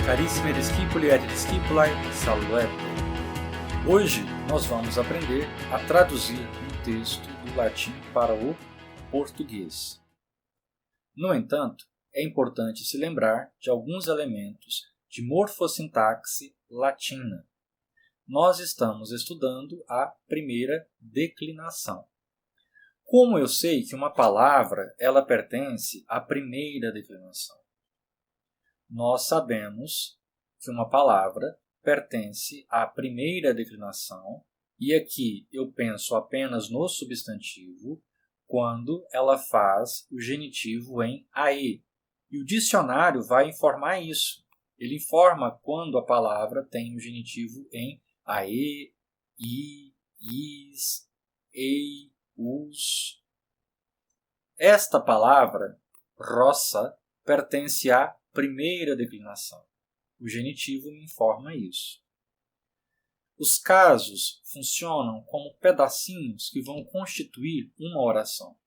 Carissimi discipoli et discipulae, salve! Hoje nós vamos aprender a traduzir um texto do latim para o português. No entanto, é importante se lembrar de alguns elementos de morfossintaxe latina. Nós estamos estudando a primeira declinação. Como eu sei que uma palavra ela pertence à primeira declinação? Nós sabemos que uma palavra pertence à primeira declinação e aqui eu penso apenas no substantivo quando ela faz o genitivo em AE. E o dicionário vai informar isso. Ele informa quando a palavra tem o genitivo em AE, I, IS, EI, US. Esta palavra, roça, pertence à primeira declinação. O genitivo me informa isso. Os casos funcionam como pedacinhos que vão constituir uma oração.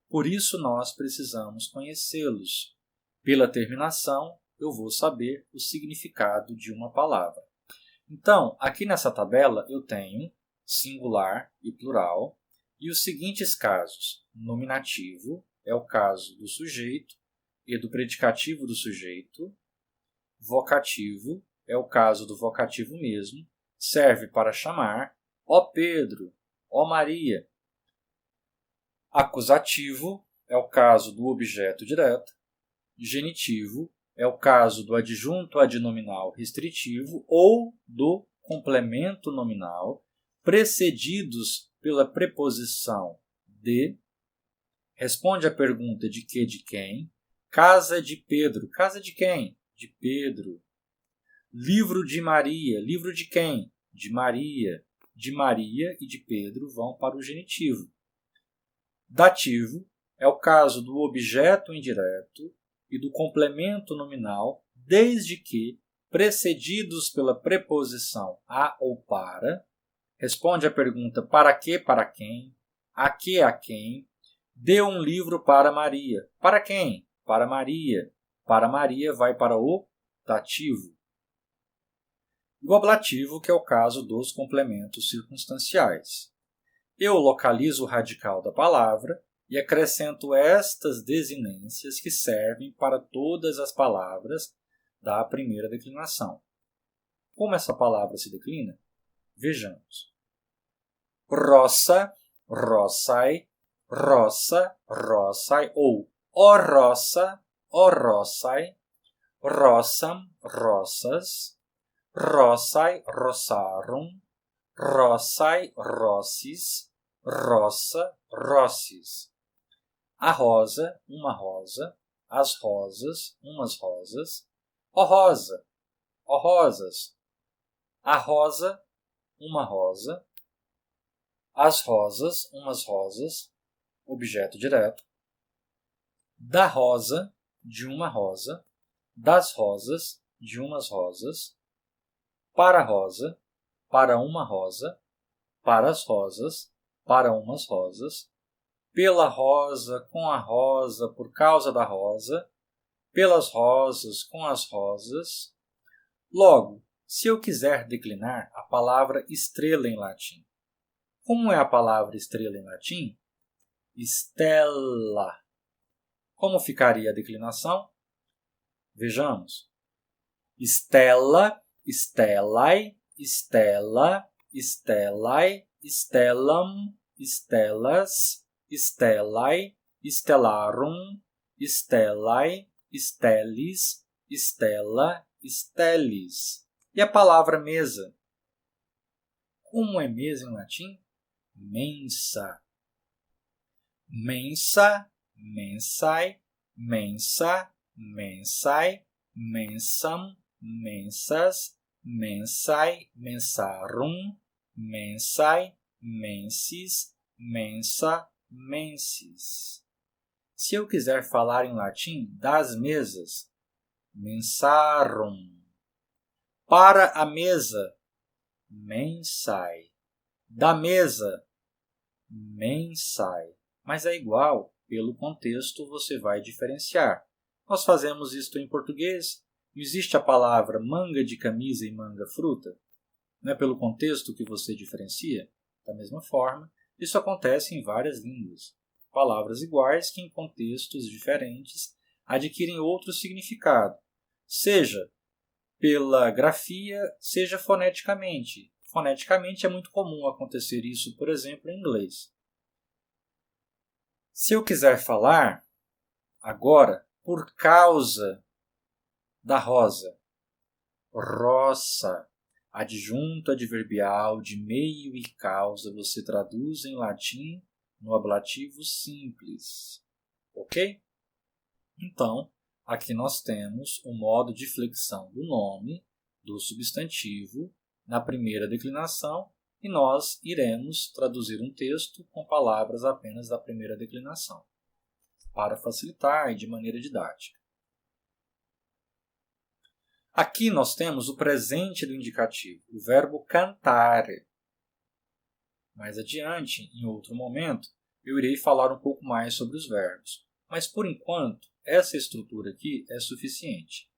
Por isso nós precisamos conhecê-los. Pela terminação, eu vou saber o significado de uma palavra. Então, aqui nessa tabela eu tenho singular e plural e os seguintes casos. Nominativo é o caso do sujeito e do predicativo do sujeito. Vocativo é o caso do vocativo mesmo, serve para chamar, ó Pedro, ó Maria. Acusativo é o caso do objeto direto. Genitivo é o caso do adjunto adnominal restritivo ou do complemento nominal, precedidos pela preposição de. Responde à pergunta de que de quem. Casa de Pedro. Casa de quem? De Pedro. Livro de Maria. Livro de quem? De Maria. De Maria e de Pedro vão para o genitivo. Dativo é o caso do objeto indireto e do complemento nominal, desde que precedidos pela preposição a ou para. Responde à pergunta para que, para quem, a quem. Dê um livro para Maria. Para quem? Para Maria. Para Maria vai para o dativo. E o ablativo, que é o caso dos complementos circunstanciais. Eu localizo o radical da palavra e acrescento estas desinências que servem para todas as palavras da primeira declinação. Como essa palavra se declina? Vejamos. Roça, roçai, roça, roçai, ou ó roça, ó roçai, roçam, roças, roçai, roçarum, roçai, roces, roça, roces. A rosa, uma rosa, as rosas, umas rosas, ó rosa, ó rosas. A rosa, uma rosa, as rosas, umas rosas, objeto direto. Da rosa, de uma rosa, das rosas, de umas rosas, para a rosa, para uma rosa, para as rosas, para umas rosas, pela rosa, com a rosa, por causa da rosa, pelas rosas, com as rosas. Logo, se eu quiser declinar a palavra estrela em latim, como é a palavra estrela em latim? Stella. Como ficaria a declinação? Vejamos. Stella, stellae, stella, stellae, stellam, stellas, stellae, stellarum, stellae, stellis, stella, stellis. E a palavra mesa? Como é mesa em latim? Mensa. Mensa, mensae, mensa, mensae, mensam, mensas, mensae, mensarum, mensae, mensis, mensa, mensis. Se eu quiser falar em latim das mesas, mensarum. Para a mesa, mensae. Da mesa, mensae. Mas é igual, pelo contexto você vai diferenciar. Nós fazemos isto em português Não existe a palavra manga de camisa e manga fruta? Não é pelo contexto que você diferencia? Da mesma forma, isso acontece em várias línguas. Palavras iguais que em contextos diferentes adquirem outro significado, seja pela grafia, seja foneticamente. Foneticamente é muito comum acontecer isso, por exemplo, em inglês. Se eu quiser falar agora por causa da rosa, roça, adjunto adverbial de meio e causa, você traduz em latim no ablativo simples. Ok? Então, aqui nós temos o modo de flexão do nome, do substantivo, na primeira declinação, e nós iremos traduzir um texto com palavras apenas da primeira declinação, para facilitar e de maneira didática. Aqui nós temos o presente do indicativo, o verbo cantare. Mais adiante, em outro momento, eu irei falar um pouco mais sobre os verbos. Mas, por enquanto, essa estrutura aqui é suficiente.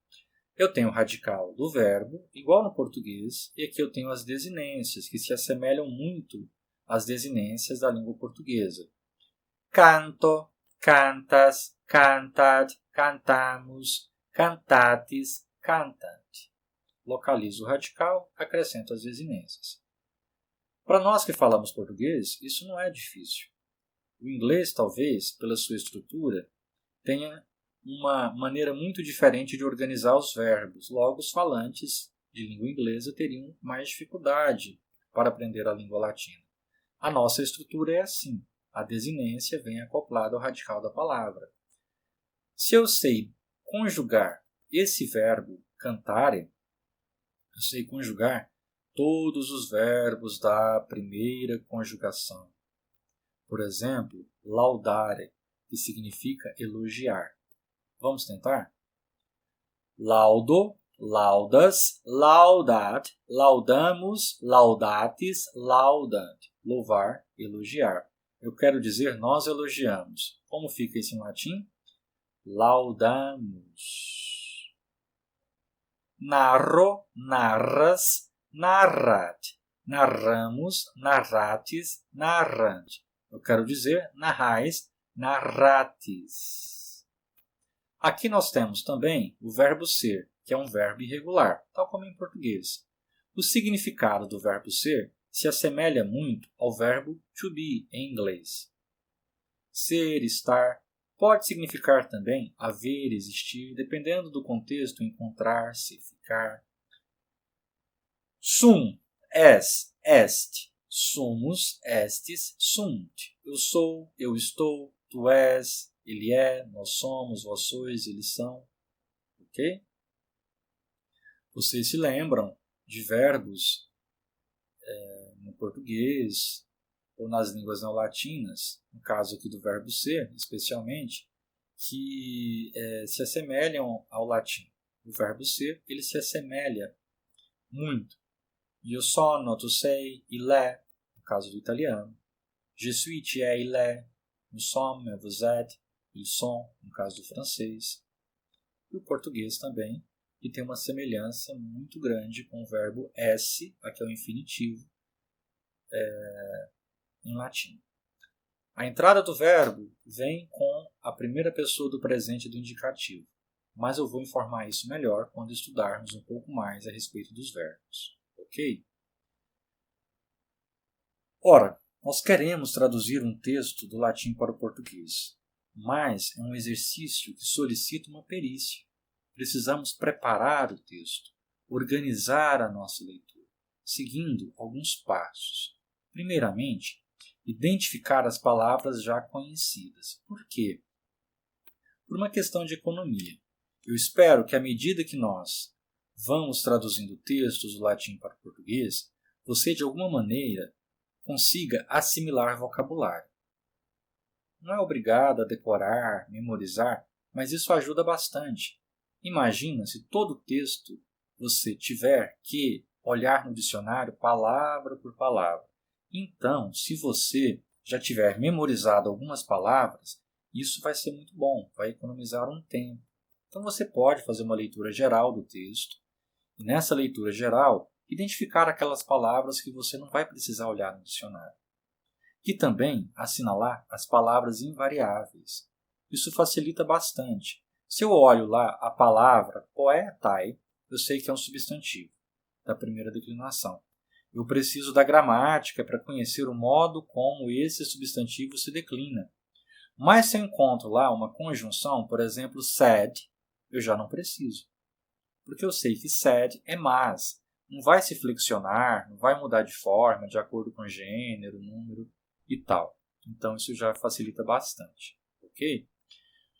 Eu tenho o radical do verbo, igual no português, e aqui eu tenho as desinências, que se assemelham muito às desinências da língua portuguesa. Canto, cantas, cantat, cantamos, cantates, cantant. Localizo o radical, acrescento as desinências. Para nós que falamos português, isso não é difícil. O inglês, talvez, pela sua estrutura, tenha uma maneira muito diferente de organizar os verbos. Logo, os falantes de língua inglesa teriam mais dificuldade para aprender a língua latina. A nossa estrutura é assim. A desinência vem acoplada ao radical da palavra. Se eu sei conjugar esse verbo cantare, eu sei conjugar todos os verbos da primeira conjugação. Por exemplo, laudare, que significa elogiar. Vamos tentar? Laudo, laudas, laudat, laudamos, laudatis, laudant. Louvar, elogiar. Eu quero dizer nós elogiamos. Como fica isso em latim? Laudamos. Narro, narras, narrat. Narramos, narratis, narrant. Eu quero dizer narrais, narratis. Aqui nós temos também o verbo ser, que é um verbo irregular, tal como em português. O significado do verbo ser se assemelha muito ao verbo to be em inglês. Ser, estar, pode significar também haver, existir, dependendo do contexto, encontrar-se, ficar. Sum, es, est. Sumus, estis, sunt. Eu sou, eu estou, tu és, ele é, nós somos, vós sois, eles são. Ok? Vocês se lembram de verbos no português ou nas línguas neolatinas, no caso aqui do verbo ser, especialmente, que se assemelham ao latim. O verbo ser, ele se assemelha muito. Io sono, tu sei, il è, no caso do italiano. Je suis, tu es, il est. Nous sommes, vous êtes, ils sont, no caso do francês. E o português também, que tem uma semelhança muito grande com o verbo esse, aqui é o infinitivo, em latim. A entrada do verbo vem com a primeira pessoa do presente do indicativo, mas eu vou informar isso melhor quando estudarmos um pouco mais a respeito dos verbos. Ok? Ora, nós queremos traduzir um texto do latim para o português, mas é um exercício que solicita uma perícia. Precisamos preparar o texto, organizar a nossa leitura, seguindo alguns passos. Primeiramente, identificar as palavras já conhecidas. Por quê? Por uma questão de economia. Eu espero que, à medida que nós vamos traduzindo textos do latim para o português, você, de alguma maneira, consiga assimilar vocabulário. Não é obrigado a decorar, memorizar, mas isso ajuda bastante. Imagina se todo texto você tiver que olhar no dicionário palavra por palavra. Então, se você já tiver memorizado algumas palavras, isso vai ser muito bom, vai economizar um tempo. Então você pode fazer uma leitura geral do texto e nessa leitura geral identificar aquelas palavras que você não vai precisar olhar no dicionário. E também assinalar as palavras invariáveis. Isso facilita bastante. Se eu olho lá a palavra poetai, eu sei que é um substantivo da primeira declinação. Eu preciso da gramática para conhecer o modo como esse substantivo se declina. Mas se eu encontro lá uma conjunção, por exemplo, sad, eu já não preciso. Porque eu sei que sad é mas. Não vai se flexionar, não vai mudar de forma de acordo com gênero, número e tal. Então isso já facilita bastante. Ok?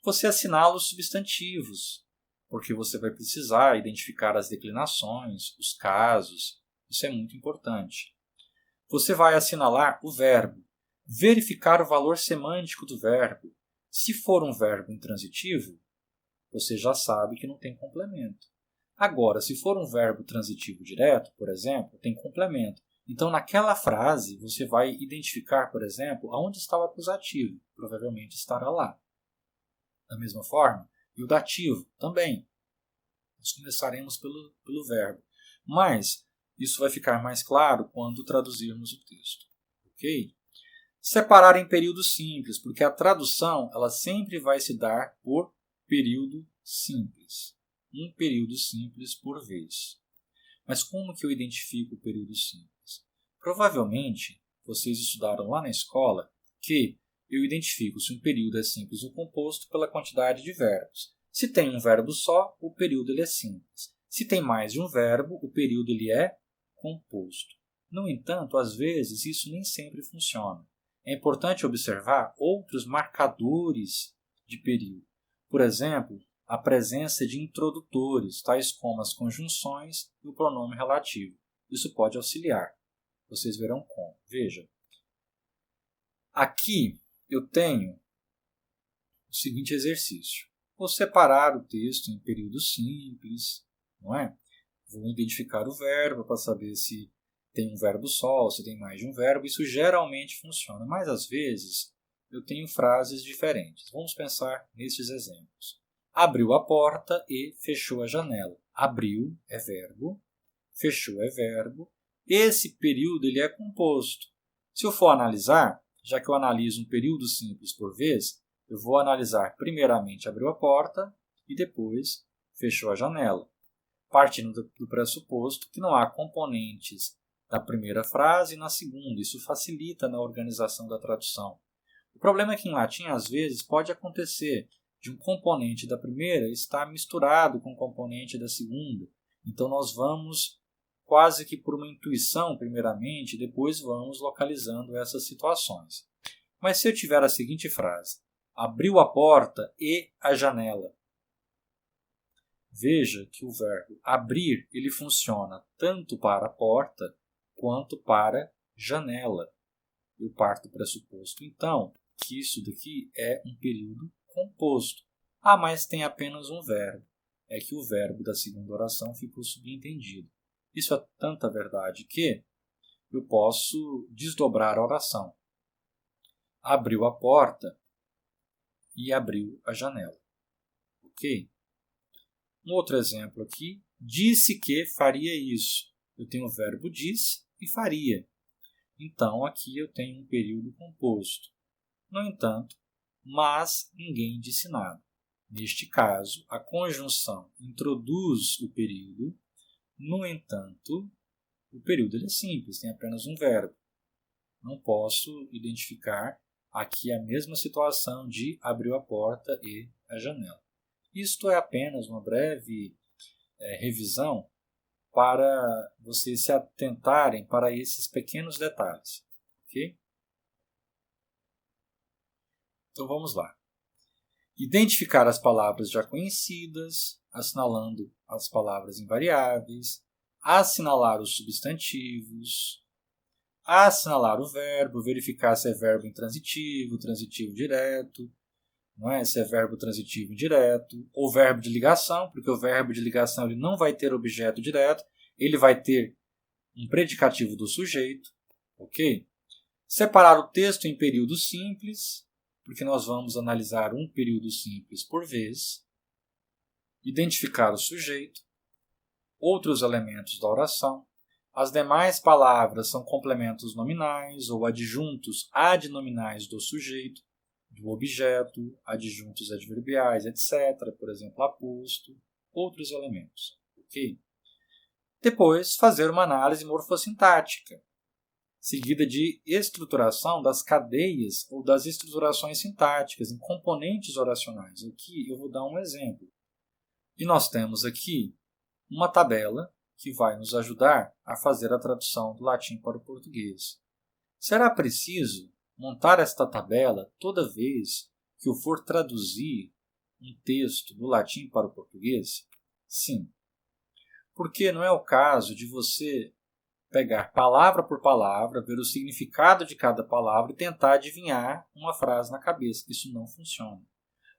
Você assinala os substantivos, porque você vai precisar identificar as declinações, os casos. Isso é muito importante. Você vai assinalar o verbo, verificar o valor semântico do verbo. Se for um verbo intransitivo, você já sabe que não tem complemento. Agora, se for um verbo transitivo direto, por exemplo, tem complemento. Então, naquela frase, você vai identificar, por exemplo, aonde está o acusativo. Provavelmente estará lá. Da mesma forma, e o dativo também. Nós começaremos pelo verbo. Mas isso vai ficar mais claro quando traduzirmos o texto. Ok? Separar em períodos simples, porque a tradução ela sempre vai se dar por período simples. Um período simples por vez. Mas como que eu identifico o período simples? Provavelmente, vocês estudaram lá na escola que eu identifico se um período é simples ou composto pela quantidade de verbos. Se tem um verbo só, o período ele é simples. Se tem mais de um verbo, o período ele é composto. No entanto, às vezes, isso nem sempre funciona. É importante observar outros marcadores de período. Por exemplo, a presença de introdutores, tais como as conjunções e o pronome relativo. Isso pode auxiliar. Vocês verão como. Veja. Aqui eu tenho o seguinte exercício. Vou separar o texto em períodos simples, não é? Vou identificar o verbo para saber se tem um verbo só, se tem mais de um verbo. Isso geralmente funciona, mas às vezes eu tenho frases diferentes. Vamos pensar nestes exemplos. Abriu a porta e fechou a janela. Abriu é verbo, fechou é verbo. Esse período ele é composto. Se eu for analisar, já que eu analiso um período simples por vez, eu vou analisar primeiramente abriu a porta e depois fechou a janela, partindo do pressuposto que não há componentes na primeira frase e na segunda. Isso facilita na organização da tradução. O problema é que em latim, às vezes, pode acontecer de um componente da primeira estar misturado com o componente da segunda. Então, nós vamos quase que por uma intuição, primeiramente, e depois vamos localizando essas situações. Mas se eu tiver a seguinte frase, abriu a porta e a janela. Veja que o verbo abrir ele funciona tanto para a porta quanto para janela. Eu parto do pressuposto, então, que isso daqui é um período composto. Ah, mas tem apenas um verbo. É que o verbo da segunda oração ficou subentendido. Isso é tanta verdade que eu posso desdobrar a oração. Abriu a porta e abriu a janela. Ok? Um outro exemplo aqui. Disse que faria isso. Eu tenho o verbo disse e faria. Então, aqui eu tenho um período composto. No entanto, mas ninguém disse nada. Neste caso, a conjunção introduz o período. No entanto, o período ele é simples, tem apenas um verbo. Não posso identificar aqui a mesma situação de abriu a porta e a janela. Isto é apenas uma breve revisão para vocês se atentarem para esses pequenos detalhes. Ok? Então vamos lá. Identificar as palavras já conhecidas, assinalando as palavras invariáveis, assinalar os substantivos, assinalar o verbo, verificar se é verbo intransitivo, transitivo direto, não é? Se é verbo transitivo indireto, ou verbo de ligação, porque o verbo de ligação ele não vai ter objeto direto, ele vai ter um predicativo do sujeito, ok? Separar o texto em períodos simples, porque nós vamos analisar um período simples por vez. identificar o sujeito, outros elementos da oração. As demais palavras são complementos nominais ou adjuntos adnominais do sujeito, do objeto, adjuntos adverbiais, etc. Por exemplo, aposto, outros elementos. Ok? Depois, fazer uma análise morfossintática, seguida de estruturação das cadeias ou das estruturações sintáticas em componentes oracionais. Aqui eu vou dar um exemplo. E nós temos aqui uma tabela que vai nos ajudar a fazer a tradução do latim para o português. Será preciso montar esta tabela toda vez que eu for traduzir um texto do latim para o português? Sim, porque não é o caso de você pegar palavra por palavra, ver o significado de cada palavra e tentar adivinhar uma frase na cabeça. Isso não funciona.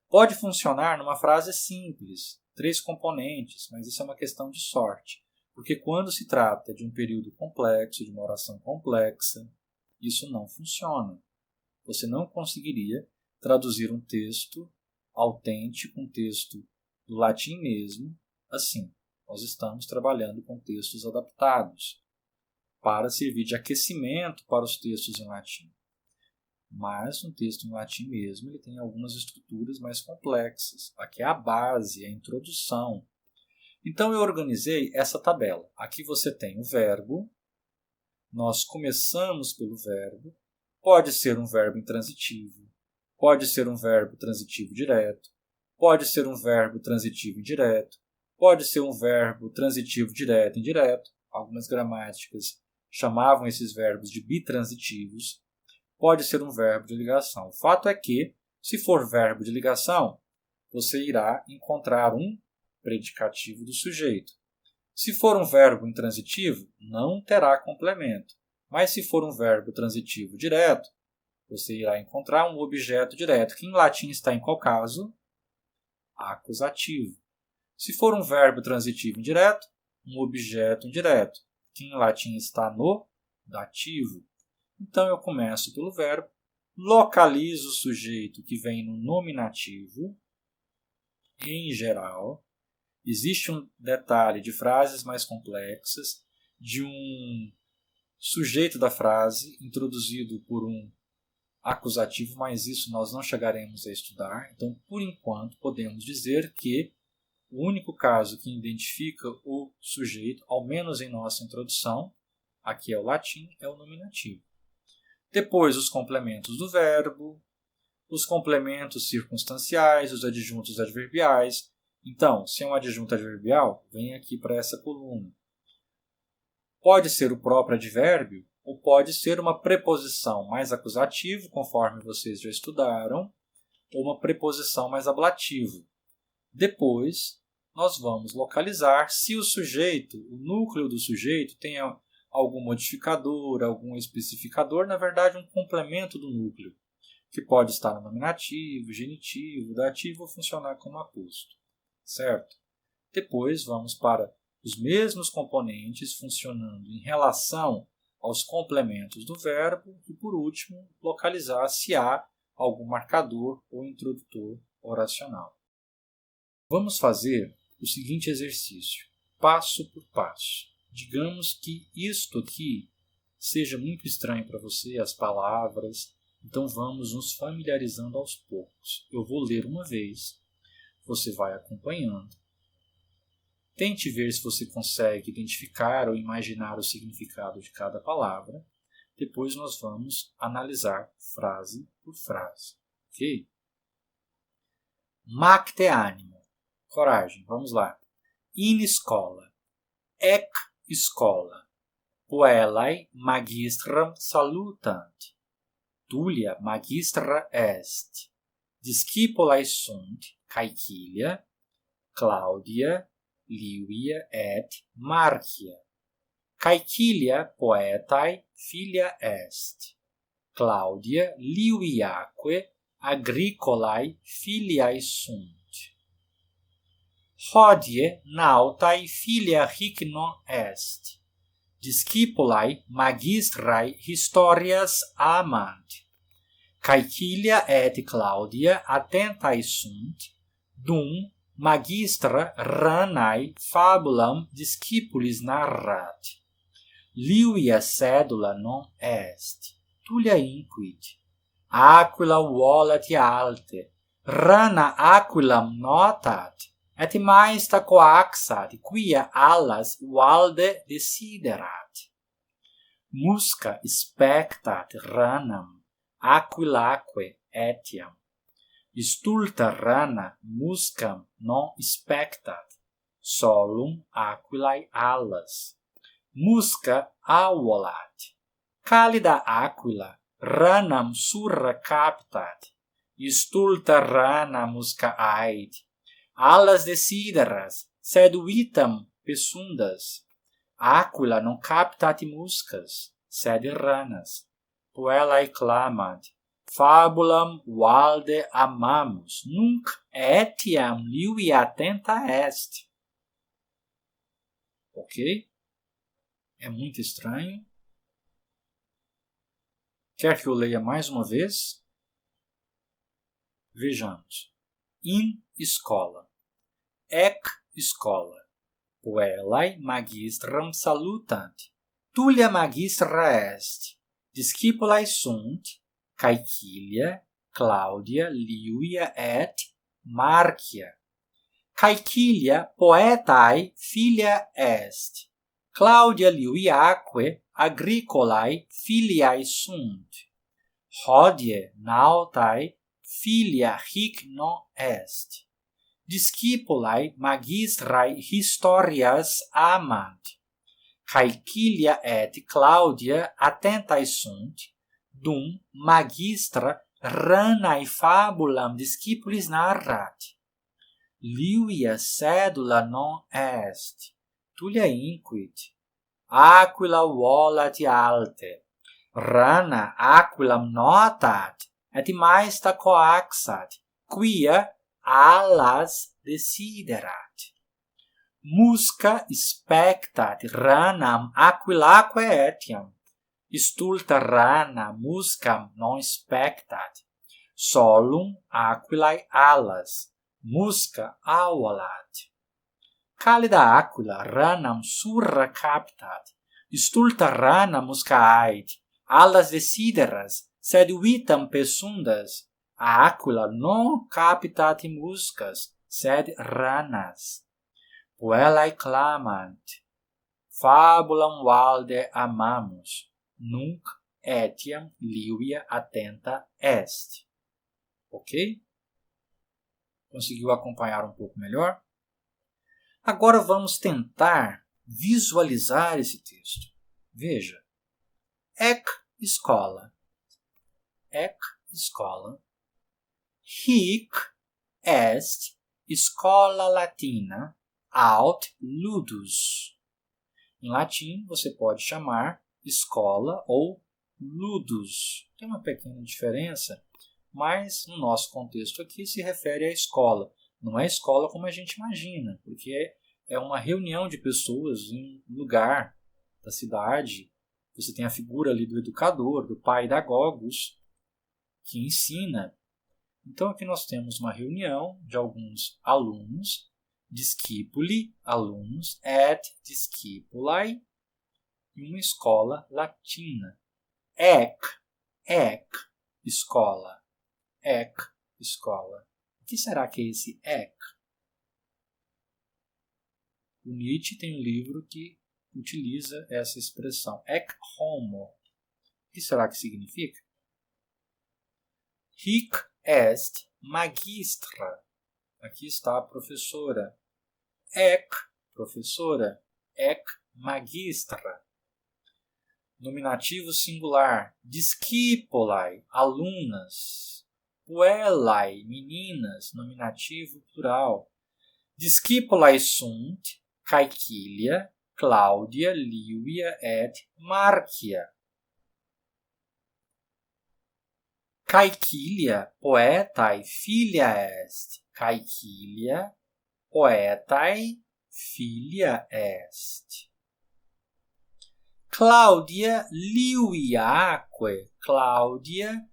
Pode funcionar numa frase simples, 3 componentes, mas isso é uma questão de sorte. Porque quando se trata de um período complexo, de uma oração complexa, isso não funciona. Você não conseguiria traduzir um texto autêntico, um texto do latim mesmo, assim. Nós estamos trabalhando com textos adaptados para servir de aquecimento para os textos em latim. Mas um texto em latim mesmo ele tem algumas estruturas mais complexas. Aqui é a base, a introdução. Então eu organizei essa tabela. Aqui você tem o verbo. Nós começamos pelo verbo. Pode ser um verbo intransitivo. Pode ser um verbo transitivo direto. Pode ser um verbo transitivo indireto. Pode ser um verbo transitivo direto e indireto. Algumas gramáticas chamavam esses verbos de bitransitivos. Pode ser um verbo de ligação. O fato é que, se for verbo de ligação, você irá encontrar um predicativo do sujeito. Se for um verbo intransitivo, não terá complemento. Mas se for um verbo transitivo direto, você irá encontrar um objeto direto, que em latim está em qual caso? Acusativo. Se for um verbo transitivo indireto, um objeto indireto, que em latim está no dativo. Então eu começo pelo verbo, localizo o sujeito que vem no nominativo, em geral. Existe um detalhe de frases mais complexas, de um sujeito da frase introduzido por um acusativo, mas isso nós não chegaremos a estudar. Então, por enquanto, podemos dizer que o único caso que identifica o sujeito, ao menos em nossa introdução, aqui é o latim, é o nominativo. Depois, os complementos do verbo, os complementos circunstanciais, os adjuntos adverbiais. Então, se é um adjunto adverbial, vem aqui para essa coluna. Pode ser o próprio advérbio ou pode ser uma preposição mais acusativo, conforme vocês já estudaram, ou uma preposição mais ablativo. Depois, nós vamos localizar se o sujeito, o núcleo do sujeito, tem algum modificador, algum especificador, na verdade, um complemento do núcleo, que pode estar no nominativo, genitivo, dativo ou funcionar como aposto. Certo? Depois, vamos para os mesmos componentes funcionando em relação aos complementos do verbo e, por último, localizar se há algum marcador ou introdutor oracional. Vamos fazer o seguinte exercício, passo por passo. Digamos que isto aqui seja muito estranho para você, as palavras, então vamos nos familiarizando aos poucos. Eu vou ler uma vez, você vai acompanhando. Tente ver se você consegue identificar ou imaginar o significado de cada palavra. Depois nós vamos analisar frase por frase. Ok? Macte animo. Coragem, vamos lá. In escola. Ec escola. Puellae magistram salutant. Tulia magistra est. Discipulae sunt Caecilia, Claudia, Livia et Marcia. Caecilia poetae filia est. Claudia Liviaque agricolae filiae sunt. Hodie nautae filia hic non est. Discipulae magistrae historias amant. Caecilia et Claudia attentae sunt, dum magistra ranae fabulam discipulis narrat. Livia sedula non est, Tullia inquit. Aquila volat alte, rana aquilam notat, et maesta coaxat, quia allas valde desiderat. Musca spectat ranam, aquilaque etiam. Stulta rana muscam non spectat, solum aquilae allas. Musca avolat. Cálida aquila ranam surra captat. Stulta rana musca ait. Allas desideras, sed vitam pessundas. Aquila non captat muscas, sed ranas. Puellae clamat. Fabulam valde amamus, nunc etiam livia attenta est. Ok? É muito estranho. Quer que eu leia mais uma vez? Vejamos. In escola. Ec escola. Puellae magistram salutant. Tullia magistra est. Discipulae sunt Caecilia, Claudia, Livia et Marcia. Caecilia poetae filia est. Claudia Liviaque agricolae filiae sunt. Hodie nautae filia hic non est. Discipulae magistrae historias amant. Caecilia et Claudia attentae sunt, dum magistra ranae fabulam discipulis narrat. Livia sedula non est, Tullia inquit. Aquila volat alte, rana aquilam notat, et maesta coaxat, quia allas desiderat. Musca spectat ranam aquilaque etiam. Stulta rana muscam non spectat. Solum aquilae allas. Musca avolat. Cálida aquila ranam surra captat. Stulta rana musca ait. Allas desideras, sed vitam pessundas. Aquila non captat muscas, sed ranas. Puellae clamant. Fabulam valde amamus. Nunc etiam Livia attenta est. Ok? Conseguiu acompanhar um pouco melhor? Agora vamos tentar visualizar esse texto. Veja. Ec escola. Ec escola. Hic est escola latina aut ludus. Em latim, você pode chamar escola ou ludus. Tem uma pequena diferença, mas no nosso contexto aqui se refere à escola. Não é escola como a gente imagina, porque é uma reunião de pessoas em um lugar da cidade. Você tem a figura ali do educador, do paidagogos, que ensina. Então aqui nós temos uma reunião de alguns alunos, discipuli, alunos, et discipulae, e uma escola latina. Ec, escola. Ec, escola. O que será que é esse ec? O Nietzsche tem um livro que utiliza essa expressão. Ec homo. O que será que significa? Hic est magistra. Aqui está a professora. Ec, professora. Ec magistra. Nominativo singular. Discipulae, alunas. Puellae, meninas. Nominativo plural. Discipulae sunt Caecilia, Claudia, Livia et Marcia. Caecilia poetae filia est. Caecilia poetae filia est. Claudia Liviaque. Claudia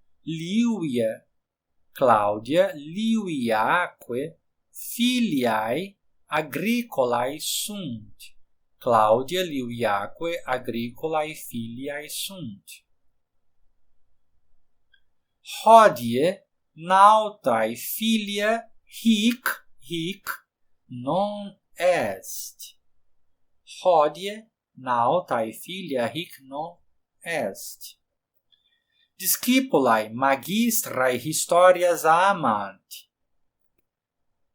Liviaque filiae agricolae sunt. Claudia liuiaque agricolae filiae sunt. Hodie nautae filia hic non est. Hodie nautae filia hic non est. Discipulae magistrae historias amant.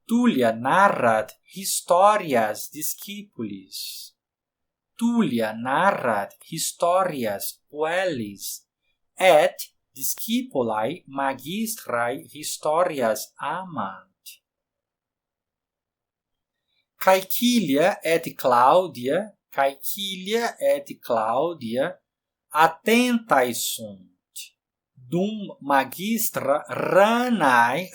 Tullia narrat historias discipulis. Tullia narrat historias puellis, et discipulae magistrae historias amant. Caecilia et Claudia attentae sunt. Dum magistra ranae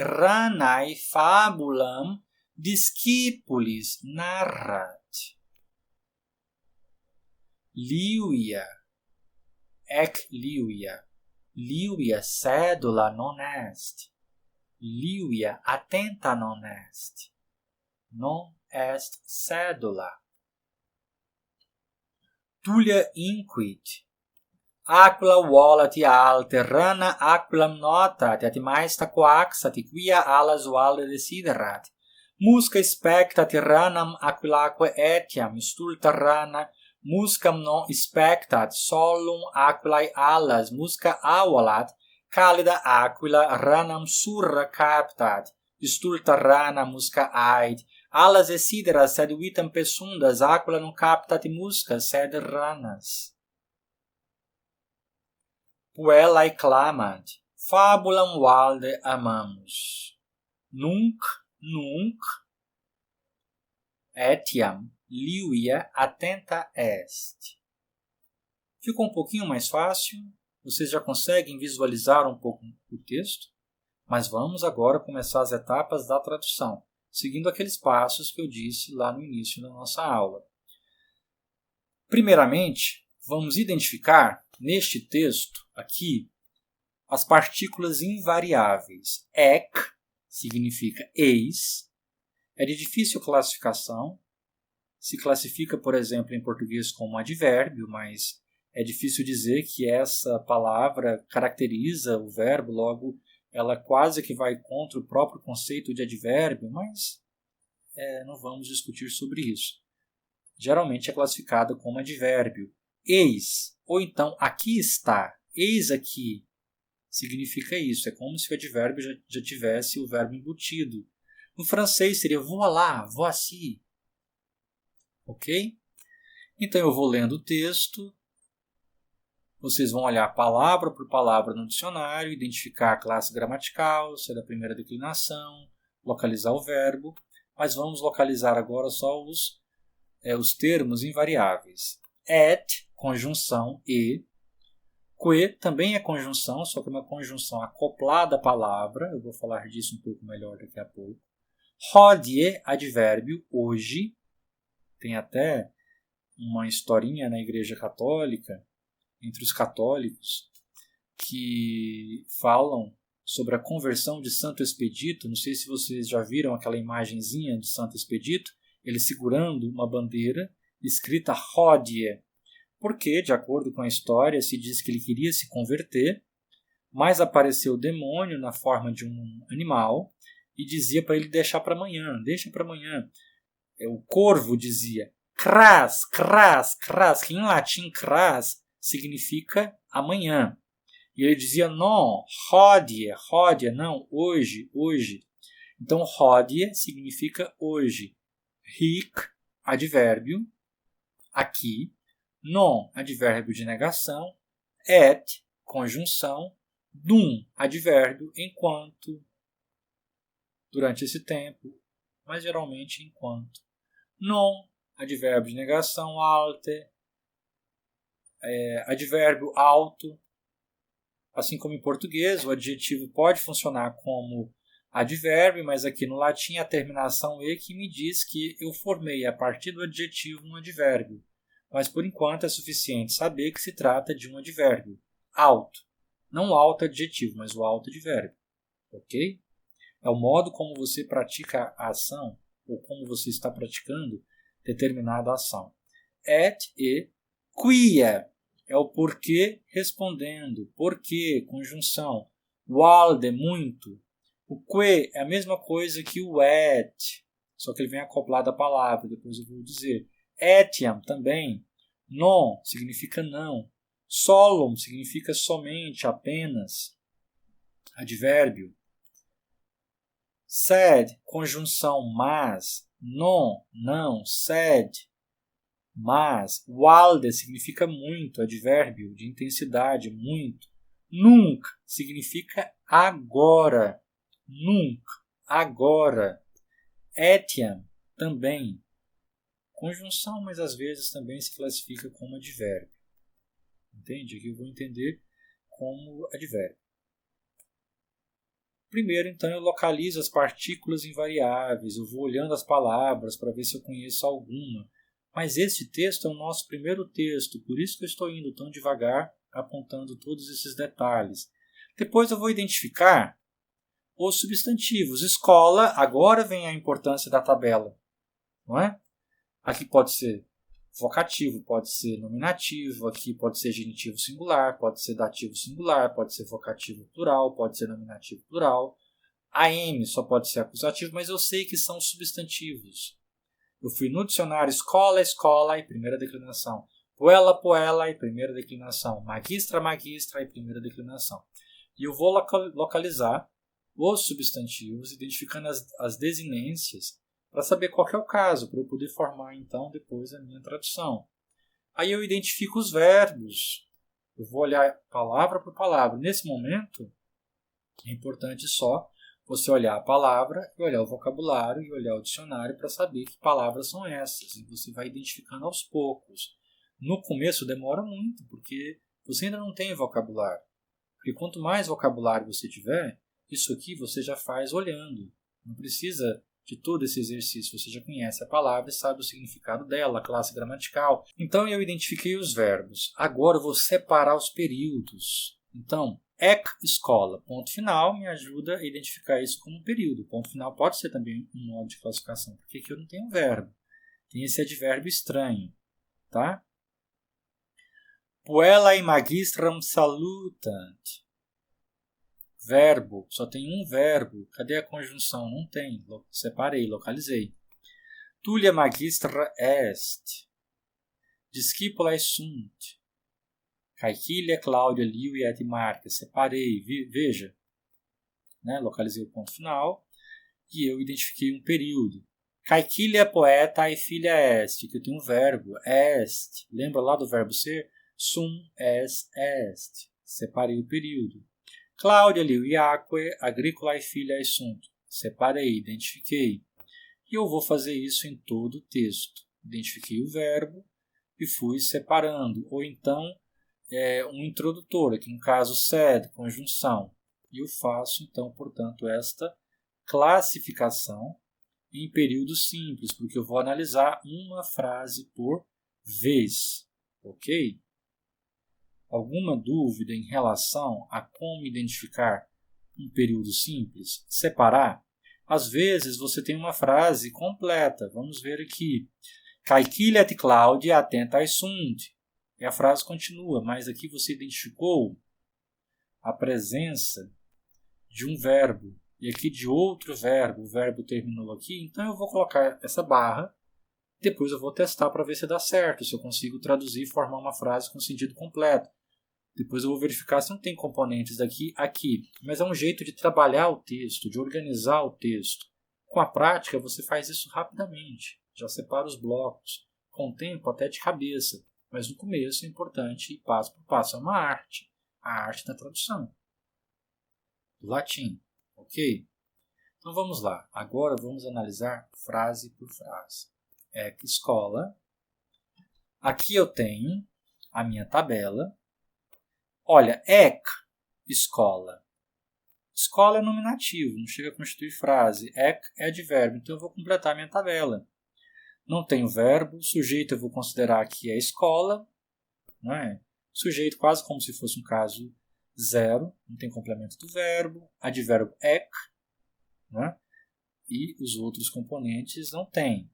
fabulam discipulis narrat. Livia sedula non est. Livia attenta non est. Non est sedula. Tullia inquit. Aquila volat alterrana aquilam notat, et maesta coaxat, quia alas valde desiderat. Musca spectat ranam aquilaque etiam, stulta rana, muscam non spectat, solum aquilae alas, musca avolat, calida aquila ranam surra captat, stulta rana musca ait, alas desiderat, sed vitam pessundas, aquila non captat musca, sed ranas. Puellae clamant, fabulam valde amamus. Nunc etiam Livia attenta est. Ficou um pouquinho mais fácil? Vocês já conseguem visualizar um pouco o texto? Mas vamos agora começar as etapas da tradução, seguindo aqueles passos que eu disse lá no início da nossa aula. Primeiramente, vamos identificar neste texto aqui as partículas invariáveis. Ec significa eis, é de difícil classificação, se classifica, por exemplo, em português como advérbio, mas é difícil dizer que essa palavra caracteriza o verbo, logo ela quase que vai contra o próprio conceito de advérbio, mas não vamos discutir sobre isso. Geralmente é classificada como advérbio. Eis, ou então aqui está, eis aqui, significa isso. É como se o advérbio já tivesse o verbo embutido. No francês seria voilà, voici. Ok? Então eu vou lendo o texto, vocês vão olhar palavra por palavra no dicionário, identificar a classe gramatical, se é da primeira declinação, localizar o verbo, mas vamos localizar agora só os termos invariáveis. Et, conjunção e. Que também é conjunção, só que é uma conjunção acoplada à palavra. Eu vou falar disso um pouco melhor daqui a pouco. Hodie, advérbio, hoje. Tem até uma historinha na Igreja Católica, entre os católicos, que falam sobre a conversão de Santo Expedito. Não sei se vocês já viram aquela imagenzinha de Santo Expedito, ele segurando uma bandeira escrita Hodie, porque, de acordo com a história, se diz que ele queria se converter, mas apareceu o demônio na forma de um animal e dizia para ele deixar para amanhã, deixa para amanhã. O corvo dizia cras, cras, cras, que em latim cras significa amanhã. E ele dizia não, hodie, hodie, não, hoje, hoje. Então hodie significa hoje. Hic, advérbio, aqui. Non, advérbio de negação. Et, conjunção. Dum, advérbio, enquanto. Durante esse tempo, mas geralmente enquanto. Non, advérbio de negação. Alte, advérbio alto. Assim como em português, o adjetivo pode funcionar como advérbio, mas aqui no latim a terminação e que me diz que eu formei a partir do adjetivo um advérbio. Mas por enquanto é suficiente saber que se trata de um advérbio. Alto. Não o alto adjetivo, mas o alto advérbio. Ok? É o modo como você pratica a ação ou como você está praticando determinada ação. Et e quia é o porquê respondendo. Porquê, conjunção. Walde, muito. O que é a mesma coisa que o et, só que ele vem acoplado à palavra, depois eu vou dizer. Etiam também. Non significa não. Solum significa somente, apenas. Advérbio. Sed, conjunção mas. Non, não. Sed, mas. Walde significa muito, advérbio de intensidade, muito. Nunc significa agora. Nunc, agora. Etiam, também. Conjunção, mas às vezes também se classifica como advérbio. Entende? Aqui eu vou entender como advérbio. Primeiro, então, eu localizo as partículas invariáveis, eu vou olhando as palavras para ver se eu conheço alguma. Mas este texto é o nosso primeiro texto, por isso que eu estou indo tão devagar, apontando todos esses detalhes. Depois eu vou identificar os substantivos. Escola, agora vem a importância da tabela, não é? Aqui pode ser vocativo, pode ser nominativo, aqui pode ser genitivo singular, pode ser dativo singular, pode ser vocativo plural, pode ser nominativo plural. AM só pode ser acusativo, mas eu sei que são substantivos. Eu fui no dicionário escola, escola e primeira declinação. Puella, puella e primeira declinação. Magistra, magistra e primeira declinação. E eu vou localizar os substantivos, identificando as desinências, para saber qual que é o caso, para eu poder formar, então, depois a minha tradução. Aí eu identifico os verbos. Eu vou olhar palavra por palavra. Nesse momento, é importante só você olhar a palavra, e olhar o vocabulário, e olhar o dicionário para saber que palavras são essas. E você vai identificando aos poucos. No começo demora muito, porque você ainda não tem vocabulário. Porque quanto mais vocabulário você tiver, isso aqui você já faz olhando. Não precisa de todo esse exercício. Você já conhece a palavra e sabe o significado dela, a classe gramatical. Então eu identifiquei os verbos. Agora eu vou separar os períodos. Então, escola, ponto final, me ajuda a identificar isso como período. Ponto final pode ser também um modo de classificação, porque aqui eu não tenho verbo. Tem esse advérbio estranho. Tá? Puella e magistram salutant. Verbo, só tem um verbo. Cadê a conjunção? Não tem. Separei, localizei. Tulia magistra est. Discipula sunt. Caequilia, Cláudia, Liu e et Marca. Separei, veja. Né? Localizei o ponto final. E eu identifiquei um período. Caequilia poeta e filha est. Que eu tenho um verbo. Est. Lembra lá do verbo ser? Sum est. Separei o período. Cláudia, Liu e Aquae, agrícola e filha e sunt. Separei, identifiquei. E eu vou fazer isso em todo o texto. Identifiquei o verbo e fui separando. Ou então, um introdutor, aqui no caso, sed, conjunção. E eu faço, então, portanto, esta classificação em período simples, porque eu vou analisar uma frase por vez. Ok? Alguma dúvida em relação a como identificar um período simples? Separar? Às vezes você tem uma frase completa. Vamos ver aqui. Caequilia et Claudia attentai sunt. E a frase continua, mas aqui você identificou a presença de um verbo e aqui de outro verbo. O verbo terminou aqui, então eu vou colocar essa barra. Depois eu vou testar para ver se dá certo, se eu consigo traduzir e formar uma frase com sentido completo. Depois eu vou verificar se não tem componentes aqui. Mas é um jeito de trabalhar o texto, de organizar o texto. Com a prática, você faz isso rapidamente. Já separa os blocos. Com o tempo, até de cabeça. Mas no começo é importante ir passo por passo. É uma arte. A arte da tradução. Do latim. Ok? Então vamos lá. Agora vamos analisar frase por frase. Escola. Aqui eu tenho a minha tabela. Olha, escola. Escola é nominativo, não chega a constituir frase. É advérbio, então eu vou completar a minha tabela. Não tenho verbo, sujeito eu vou considerar que é escola. Não é? Sujeito quase como se fosse um caso zero, não tem complemento do verbo. Advérbio né? E os outros componentes não têm.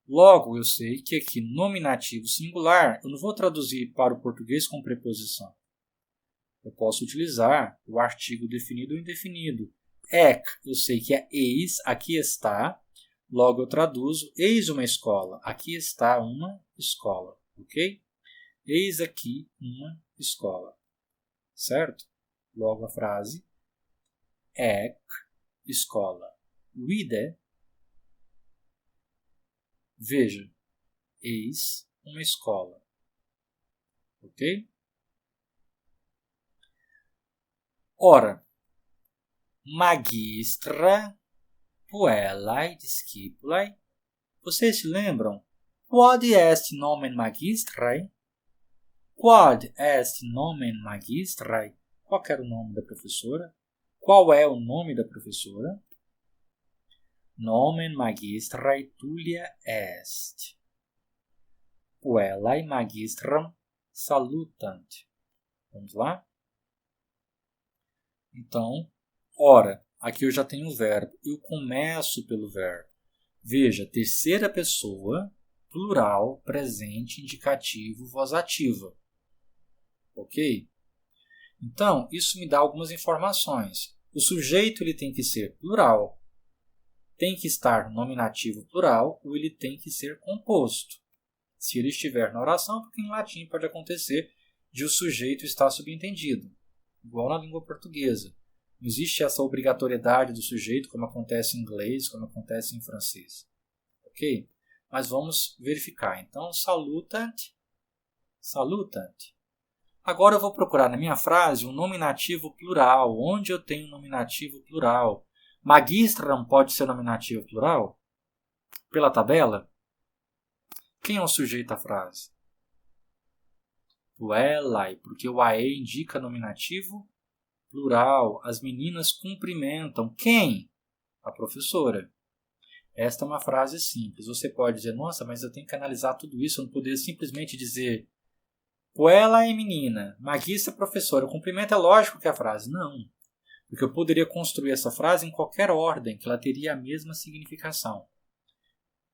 Logo, eu sei que aqui nominativo singular, eu não vou traduzir para o português com preposição. Eu posso utilizar o artigo definido ou indefinido. Ec, eu sei que é eis, aqui está. Logo, eu traduzo eis uma escola. Aqui está uma escola, ok? Eis aqui uma escola, certo? Logo, a frase ec, escola. Vide, veja, eis uma escola, ok? Ora, magistra puellae discipulae. Vocês se lembram? Quod est nomen magistrae? Quod est nomen magistrae? Qual era o nome da professora? Qual é o nome da professora? Nomen magistrae Tullia est. Puellae magistram salutant. Vamos lá? Então, ora, aqui eu já tenho o verbo. Eu começo pelo verbo. Veja, terceira pessoa, plural, presente, indicativo, voz ativa. Ok? Então, isso me dá algumas informações. O sujeito ele tem que ser plural, tem que estar no nominativo plural ou ele tem que ser composto. Se ele estiver na oração, porque em latim pode acontecer de o sujeito estar subentendido, igual na língua portuguesa. Não existe essa obrigatoriedade do sujeito como acontece em inglês, como acontece em francês. Ok? Mas vamos verificar. Então, salutant, salutant. Agora eu vou procurar na minha frase um nominativo plural. Onde eu tenho um nominativo plural? Magistram pode ser nominativo plural? Pela tabela? Quem é o sujeito da frase? Puellae, porque o ae indica nominativo plural. As meninas cumprimentam. Quem? A professora. Esta é uma frase simples. Você pode dizer, nossa, mas eu tenho que analisar tudo isso. Eu não poderia simplesmente dizer puellae é menina, magistra é professora. O cumprimento é lógico que é a frase. Não. Porque eu poderia construir essa frase em qualquer ordem, que ela teria a mesma significação.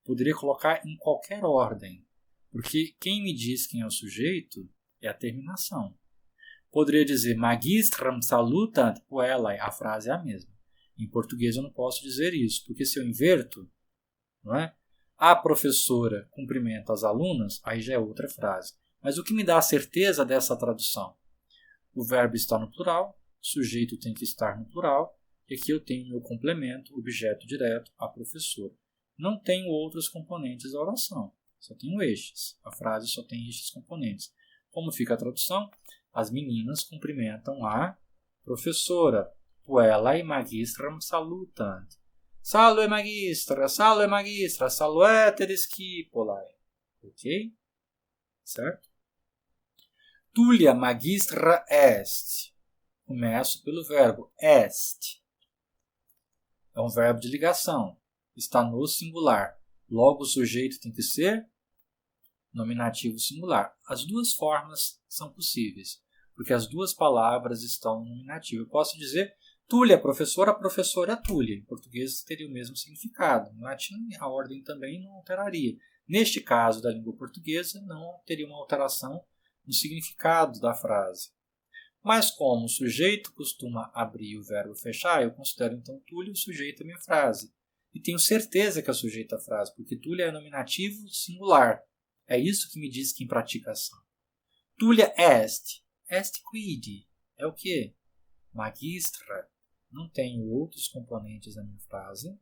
Poderia colocar em qualquer ordem. Porque quem me diz quem é o sujeito é a terminação. Poderia dizer magistram salutant puellae. A frase é a mesma. Em português eu não posso dizer isso, porque se eu inverto, não é? A professora cumprimenta as alunas, aí já é outra frase. Mas o que me dá a certeza dessa tradução? O verbo está no plural, o sujeito tem que estar no plural, e aqui eu tenho meu complemento, objeto direto, a professora. Não tenho outros componentes da oração, só tenho estes. A frase só tem estes componentes. Como fica a tradução? As meninas cumprimentam a professora. Puellae magistram salutant. Salve magistra, saluete discipulae. Ok? Certo? Tullia magistra est. Começo pelo verbo est. É um verbo de ligação. Está no singular. Logo, o sujeito tem que ser nominativo singular. As duas formas são possíveis, porque as duas palavras estão no nominativo. Eu posso dizer Tullia, a professora Tullia. Em português teria o mesmo significado. Em latim, a ordem também não alteraria. Neste caso da língua portuguesa, não teria uma alteração no significado da frase. Mas como o sujeito costuma abrir e o verbo fechar, eu considero então Tullia o sujeito da minha frase. E tenho certeza que é o sujeito da frase, porque Tullia é nominativo singular. É isso que me diz quem pratica a ação. Tullia est. Est quid. É o quê? Magistra. Não tenho outros componentes na minha frase.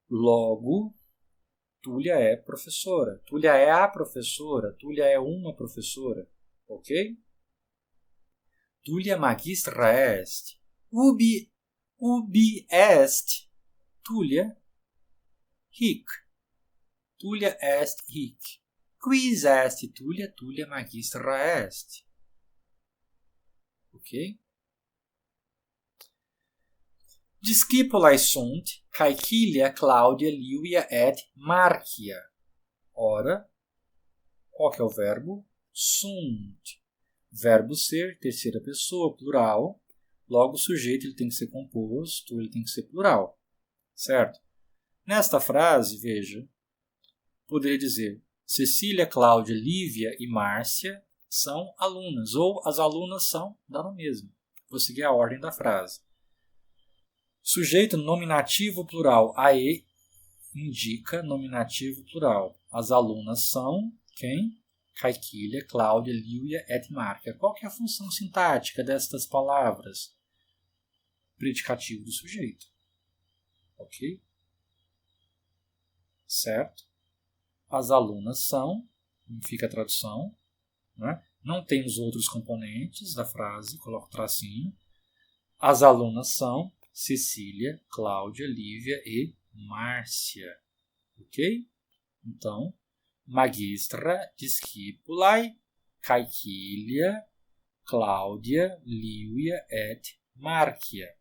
Logo, Tullia é professora. Tullia é a professora. Tullia é uma professora. Ok? Tullia magistra est. Ubi est Tullia hic. Tullia est hic. Quis est Tullia? Tullia magistra est. Ok? Discipulae sunt, Caecilia, Cláudia, Livia et Marcia. Ora, qual que é o verbo? Sunt. Verbo ser, terceira pessoa, plural. Logo, o sujeito ele tem que ser composto, ele tem que ser plural, certo? Nesta frase, veja, poderia dizer Cecília, Cláudia, Lívia e Márcia são alunas, ou as alunas são, dá no mesmo. Vou seguir a ordem da frase. Sujeito nominativo plural AE indica nominativo plural. As alunas são quem? Caiquília, Cláudia, Lívia et Márcia. Qual que é a função sintática destas palavras? Predicativo do sujeito. Ok? Certo? As alunas são, fica a tradução, né? Não tem os outros componentes da frase, coloco o tracinho. As alunas são Cecília, Cláudia, Lívia e Márcia. Ok? Então, magistra discipulae Caiquília, Cláudia, Lívia et Márcia.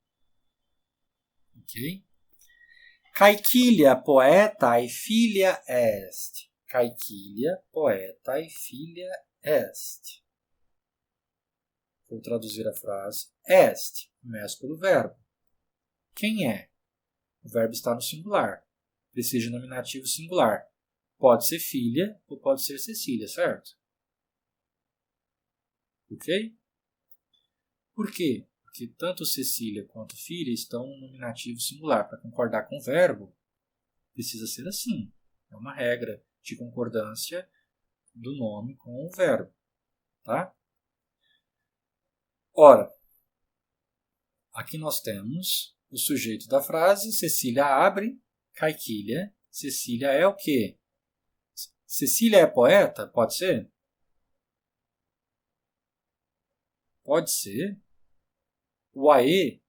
Ok? Caiquília poetae filia est. Caiquília poetae filia est. Vou traduzir a frase. Est, começa pelo verbo. Quem é? O verbo está no singular. Precisa de nominativo singular. Pode ser filha ou pode ser Cecília, certo? Ok? Por quê? Porque tanto Cecília quanto filha estão no nominativo singular. Para concordar com o verbo, precisa ser assim. É uma regra de concordância do nome com o verbo. Tá? Ora, aqui nós temos o sujeito da frase. Cecília abre, Caiquília. Cecília é o quê? Cecília é poeta? Pode ser? Pode ser. O AE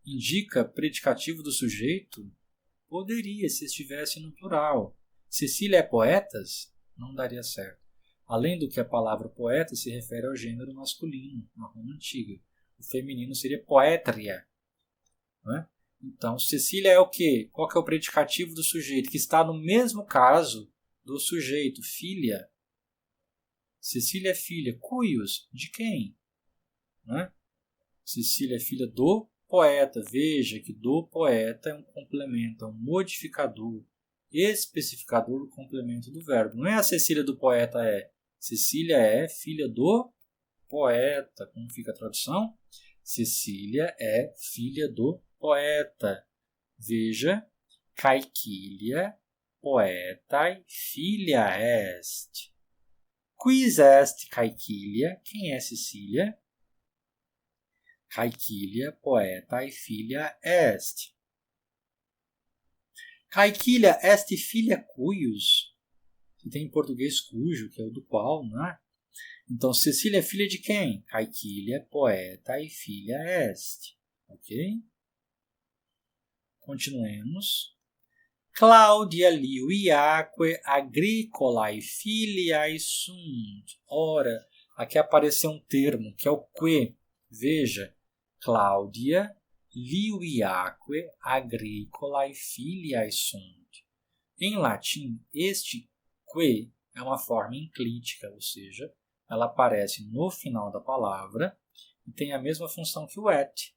indica predicativo do sujeito? Poderia, se estivesse no plural. Cecília é poetas? Não daria certo. Além do que a palavra poeta se refere ao gênero masculino, na Roma Antiga. O feminino seria poétria. Não é? Então, Cecília é o quê? Qual que é o predicativo do sujeito? Que está no mesmo caso do sujeito, filha. Cecília é filha. Cuios, de quem? Não é? Cecília é filha do poeta. Veja que do poeta é um complemento, é um modificador, especificador do complemento do verbo. Não é a Cecília do poeta é. Cecília é filha do poeta. Como fica a tradução? Cecília é filha do poeta. Veja, Caiquília poetae filia est. Quis est Caiquília? Quem é Cecília? Caiquília poetae filia est. Caiquília est filia cuius. Que tem em português cujo, que é o do qual, não é? Então, Cecília é filha de quem? Caiquília poetae filia est. Ok? Continuemos. Claudia liuiaque agricolae filiae sunt. Ora, aqui apareceu um termo, que é o que. Veja, Claudia liuiaque agricolae filiae sunt. Em latim, este que é uma forma enclítica, ou seja, ela aparece no final da palavra e tem a mesma função que o et.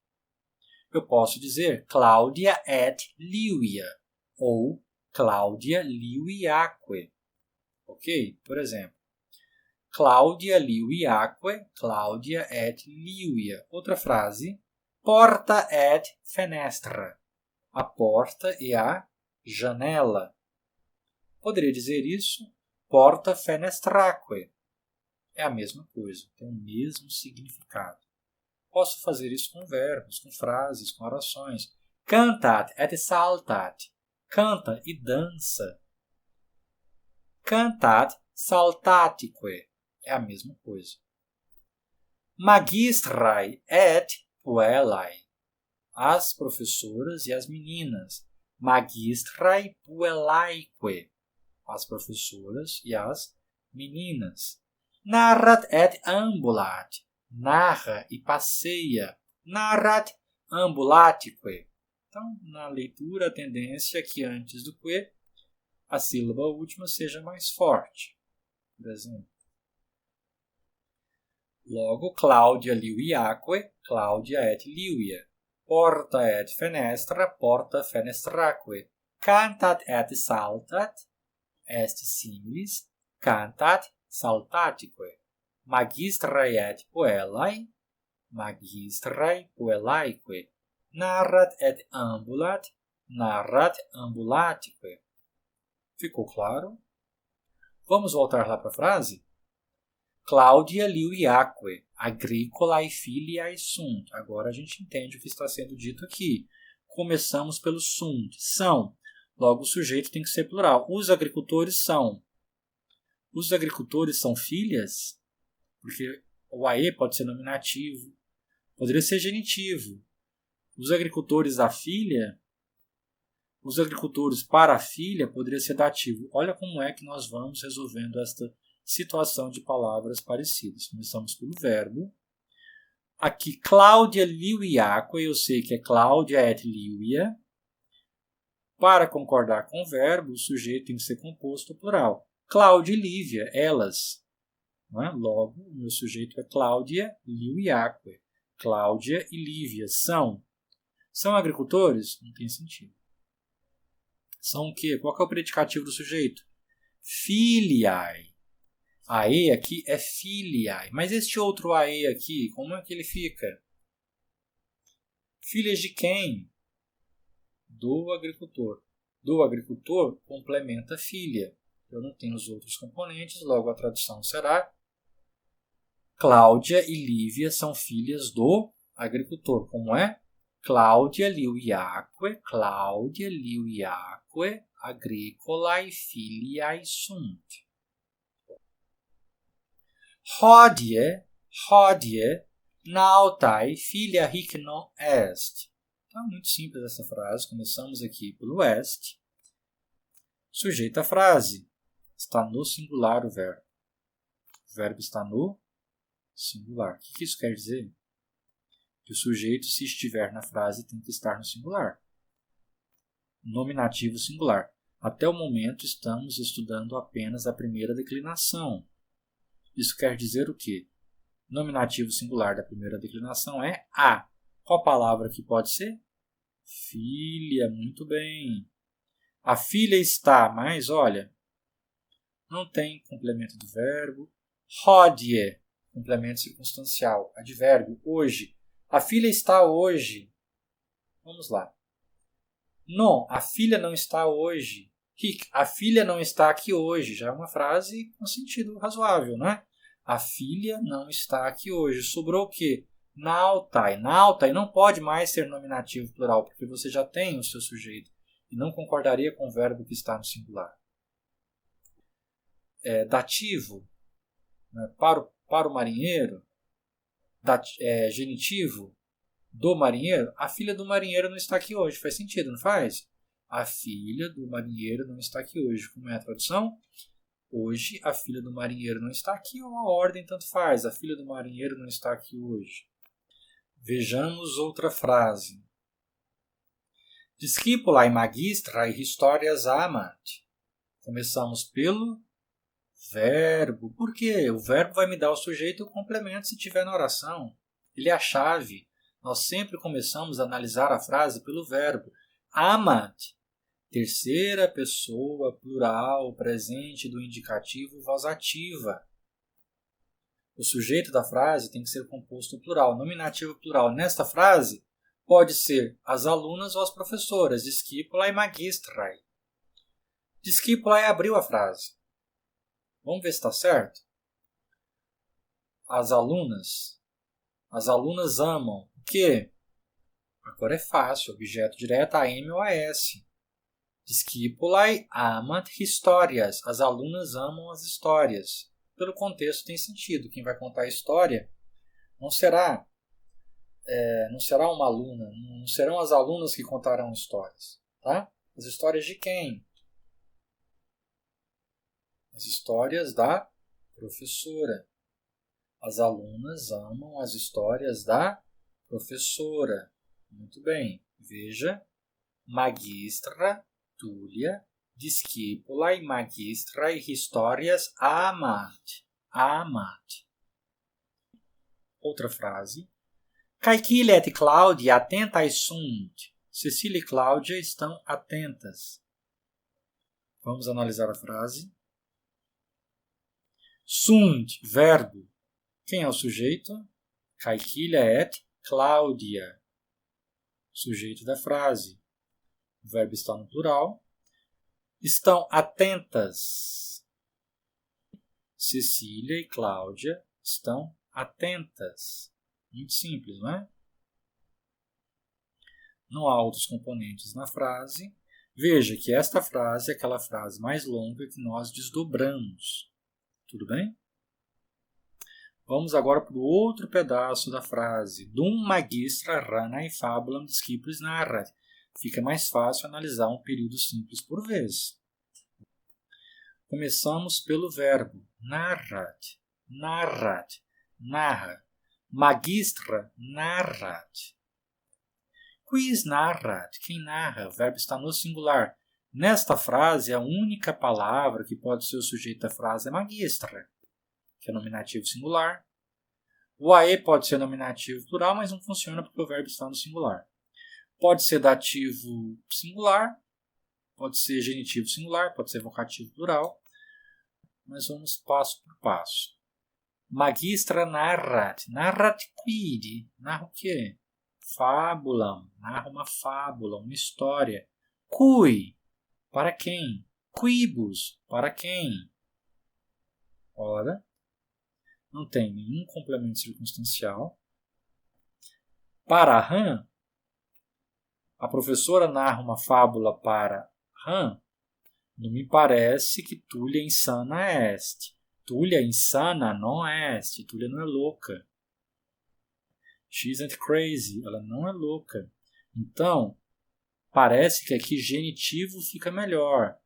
Eu posso dizer Claudia et Liuia ou Claudia liuiaque. Ok? Por exemplo, Claudia liuiaque, Claudia et Liuia. Outra frase, porta et fenestra. A porta e a janela. Poderia dizer isso, porta fenestraque. É a mesma coisa, tem o mesmo significado. Posso fazer isso com verbos, com frases, com orações. Cantat et saltat. Canta e dança. Cantat saltatique. É a mesma coisa. Magistrae et puellae. As professoras e as meninas. Magistrae puellaique. As professoras e as meninas. Narrat et ambulat. Narra e passeia. Narrat ambulatique. Então, na leitura, a tendência é que antes do que, a sílaba última seja mais forte. Por exemplo, Logo, Claudia liuiaque, Claudia et liuia. Porta et fenestra, porta fenestraque. Cantat et saltat, est similis, cantat saltatique. Magistrae et puellae, magistrae puellaique. Narrat et ambulat, narrat ambulatique. Ficou claro? Vamos voltar lá para a frase? Claudia liuiaque, agricolae filiae sunt. Agora a gente entende o que está sendo dito aqui. Começamos pelo sunt, são. Logo, o sujeito tem que ser plural. Os agricultores são. Os agricultores são filhas? Porque o ae pode ser nominativo. Poderia ser genitivo. Os agricultores da filha, os agricultores para a filha, poderia ser dativo. Olha como é que nós vamos resolvendo esta situação de palavras parecidas. Começamos pelo verbo. Aqui, Claudia liuiaque, eu sei que é Claudia et liuia. Para concordar com o verbo, o sujeito tem que ser composto plural. Cláudia e Lívia, elas. Não é? Logo, o meu sujeito é Claudia liuiaque. Cláudia e Lívia são. São agricultores? Não tem sentido. São o quê? Qual que é o predicativo do sujeito? Filiae. Ae aqui é filiae. Mas este outro ae aqui, como é que ele fica? Filhas de quem? Do agricultor. Do agricultor complementa filha. Eu não tenho os outros componentes, logo a tradução será Cláudia e Lívia são filhas do agricultor. Como é? Claudia liuiaque, agricolae filiae sunt. Hodie, nautae filia hic non est. Então, é muito simples essa frase. Começamos aqui pelo est. Sujeito à frase. Está no singular o verbo. O verbo está no singular. O que isso quer dizer? Que o sujeito, se estiver na frase, tem que estar no singular. Nominativo singular. Até o momento, estamos estudando apenas a primeira declinação. Isso quer dizer o quê? Nominativo singular da primeira declinação é a. Qual palavra que pode ser? Filha, muito bem. A filha está, mas olha, não tem complemento do verbo. Hodie, complemento circunstancial, advérbio, hoje. A filha está hoje. Vamos lá. Não, a filha não está hoje. A filha não está aqui hoje. Já é uma frase com sentido razoável, não é? A filha não está aqui hoje. Sobrou o quê? Nautae. Nautae não pode mais ser nominativo plural, porque você já tem o seu sujeito. E não concordaria com o verbo que está no singular. Dativo, né? Para o marinheiro. Genitivo, do marinheiro. A filha do marinheiro não está aqui hoje. Faz sentido, não faz? A filha do marinheiro não está aqui hoje. Como é a tradução? Hoje, a filha do marinheiro não está aqui, ou a ordem tanto faz. A filha do marinheiro não está aqui hoje. Vejamos outra frase. Discipulae magistrae historias amant. Começamos pelo verbo. Por quê? O verbo vai me dar o sujeito e o complemento se tiver na oração. Ele é a chave. Nós sempre começamos a analisar a frase pelo verbo. Amant. Terceira pessoa, plural, presente do indicativo, voz ativa. O sujeito da frase tem que ser composto plural, nominativo plural. Nesta frase, pode ser as alunas ou as professoras, discipulae magistrae. Discipulae abriu a frase. Vamos ver se está certo? As alunas amam. O quê? Agora é fácil, objeto direto, AM ou AS. Discipulae amant historias. As alunas amam as histórias. Pelo contexto tem sentido. Quem vai contar a história não será uma aluna, não serão as alunas que contarão histórias. Tá? As histórias de quem? As histórias da professora. As alunas amam as histórias da professora. Muito bem. Veja. Magistra Tulia discipulae magistrae historias amant. Amant. Outra frase. Caiquilha et Cláudia attentas sunt. Cecília e Cláudia estão atentas. Vamos analisar a frase. Sunt, verbo. Quem é o sujeito? Caiquilha et Cláudia. Sujeito da frase. O verbo está no plural. Estão atentas. Cecília e Cláudia estão atentas. Muito simples, não é? Não há outros componentes na frase. Veja que esta frase é aquela frase mais longa que nós desdobramos. Tudo bem? Vamos agora para o outro pedaço da frase. Dum magistra ranae fabulam discipulis narrat. Fica mais fácil analisar um período simples por vez. Começamos pelo verbo narrat. Narrat. Narra. Magistra narrat. Quis narrat. Quem narra? O verbo está no singular. Nesta frase, a única palavra que pode ser o sujeito da frase é magistra, que é nominativo singular. O ae pode ser nominativo plural, mas não funciona porque o verbo está no singular. Pode ser dativo singular, pode ser genitivo singular, pode ser vocativo plural, mas vamos passo por passo. Magistra narrat. Narrat quid? Narra o quê? Fabulam. Narra uma fábula, uma história. Cui? Para quem? Quibus? Para quem? Ora, não tem nenhum complemento circunstancial. Para Han, a professora narra uma fábula para Han. Não me parece que Tulia insana est. Tulia insana non est. Tulia não é louca. She isn't crazy. Ela não é louca. Então, parece que aqui genitivo fica melhor.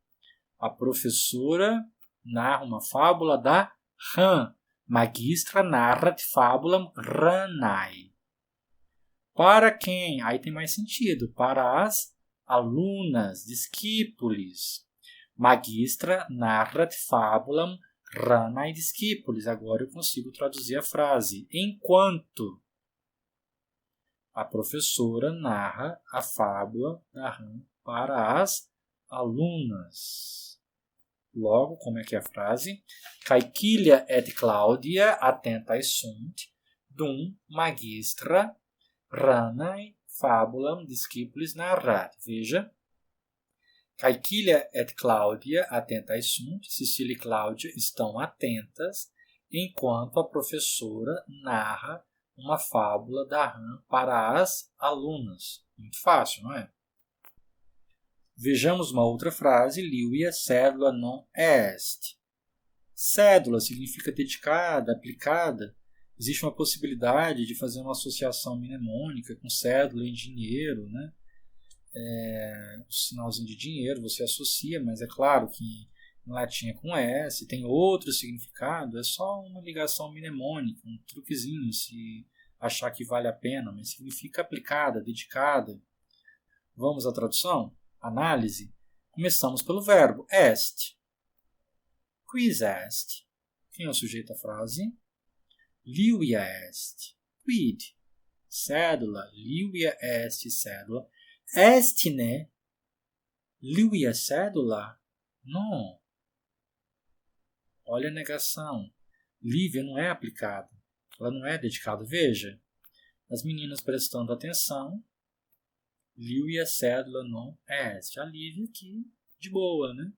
A professora narra uma fábula da Han. Magistra narrat fabulam ranae. Para quem? Aí tem mais sentido. Para as alunas, discípulos. Magistra narrat fabulam ranae discípulos. Agora eu consigo traduzir a frase. Enquanto a professora narra a fábula da rã para as alunas. Logo, como é que é a frase? Caiquilha et Cláudia attentas sunt, dum magistra ranae fabulam discipulis narrat. Veja. Caiquilha et Cláudia attentas sunt, Cecília e Cláudia estão atentas, enquanto a professora narra uma fábula da rã para as alunas. Muito fácil, não é? Vejamos uma outra frase. Liuia cédula non est. Cédula significa dedicada, aplicada. Existe uma possibilidade de fazer uma associação mnemônica com cédula e dinheiro, né? O sinalzinho de dinheiro você associa, mas é claro que em latim é com S, tem outro significado, é só uma ligação mnemônica, um truquezinho, se achar que vale a pena, mas significa aplicada, dedicada. Vamos à tradução? Análise. Começamos pelo verbo est. Quis est? Quem é o sujeito da frase? Liuia est. Quid? Cédula. Liuia est cédula. Est ne? Liuia cédula? Não. Olha a negação. Lívia não é aplicada. Ela não é dedicada. Veja. As meninas prestando atenção. Liuia cédula non est. A Lívia aqui, de boa, né?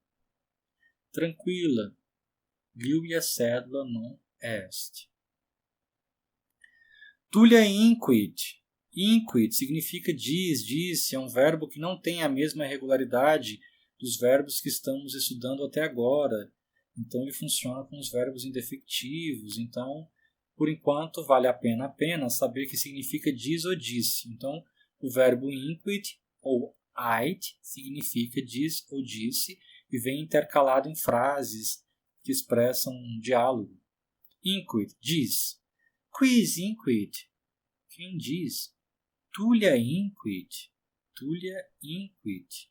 Tranquila. Liuia cédula non est. Tulia inquit. Inquit significa diz, disse. É um verbo que não tem a mesma regularidade dos verbos que estamos estudando até agora. Então, ele funciona com os verbos indefectivos. Então, por enquanto, vale a pena saber que significa diz ou disse. Então, o verbo inquit ou ait significa diz ou disse e vem intercalado em frases que expressam um diálogo. Inquit, diz. Quis inquit? Quem diz? Tulia inquit. Tulia inquit.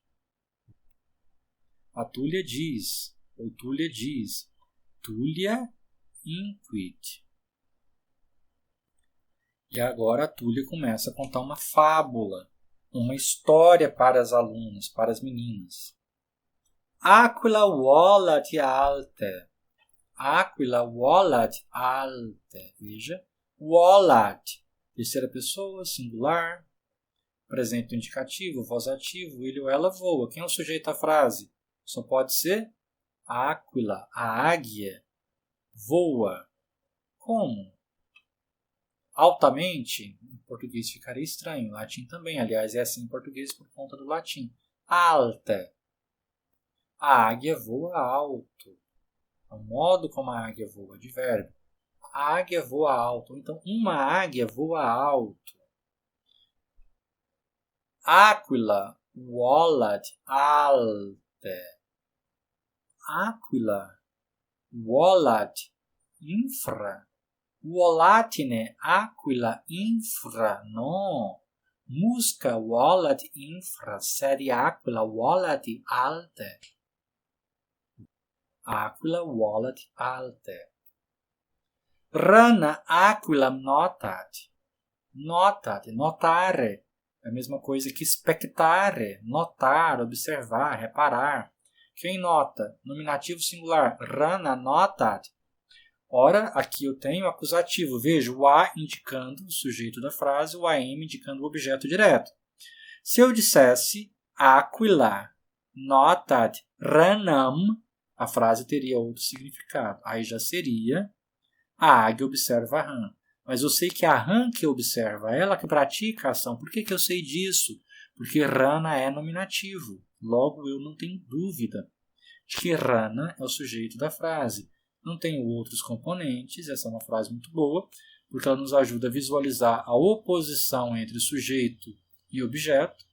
A Tulia diz, ou Tulia diz. Tulia inquit. E agora a Túlia começa a contar uma fábula, uma história para as alunas, para as meninas. Aquila volat alte. Aquila volat alte. Veja, volat. Terceira pessoa, singular. Presente indicativo, voz ativo, ele ou ela voa. Quem é o sujeito da frase? Só pode ser a Aquila, a águia, voa. Como? Altamente, em português ficaria estranho, em latim também, aliás, é assim em português por conta do latim. Alta. A águia voa alto. O modo como a águia voa, advérbio. A águia voa alto. Então, uma águia voa alto. Aquila volat alte. Aquila volat infra. Volatine aquila infra, no. Musca volat infra, sed aquila volat alte. Aquila volat alte. Rana aquilam notat. Notat, notare. É a mesma coisa que spectare, notar, observar, reparar. Quem nota? Nominativo singular. Rana notat. Ora, aqui eu tenho o acusativo. Veja, o a indicando o sujeito da frase, o am indicando o objeto direto. Se eu dissesse aquila notat ranam, a frase teria outro significado. Aí já seria a águia observa a rã. Mas eu sei que a rã que observa, ela que pratica a ação. Por que eu sei disso? Porque rana é nominativo. Logo, eu não tenho dúvida de que rana é o sujeito da frase. Não tenho outros componentes. Essa é uma frase muito boa, porque ela nos ajuda a visualizar a oposição entre sujeito e objeto,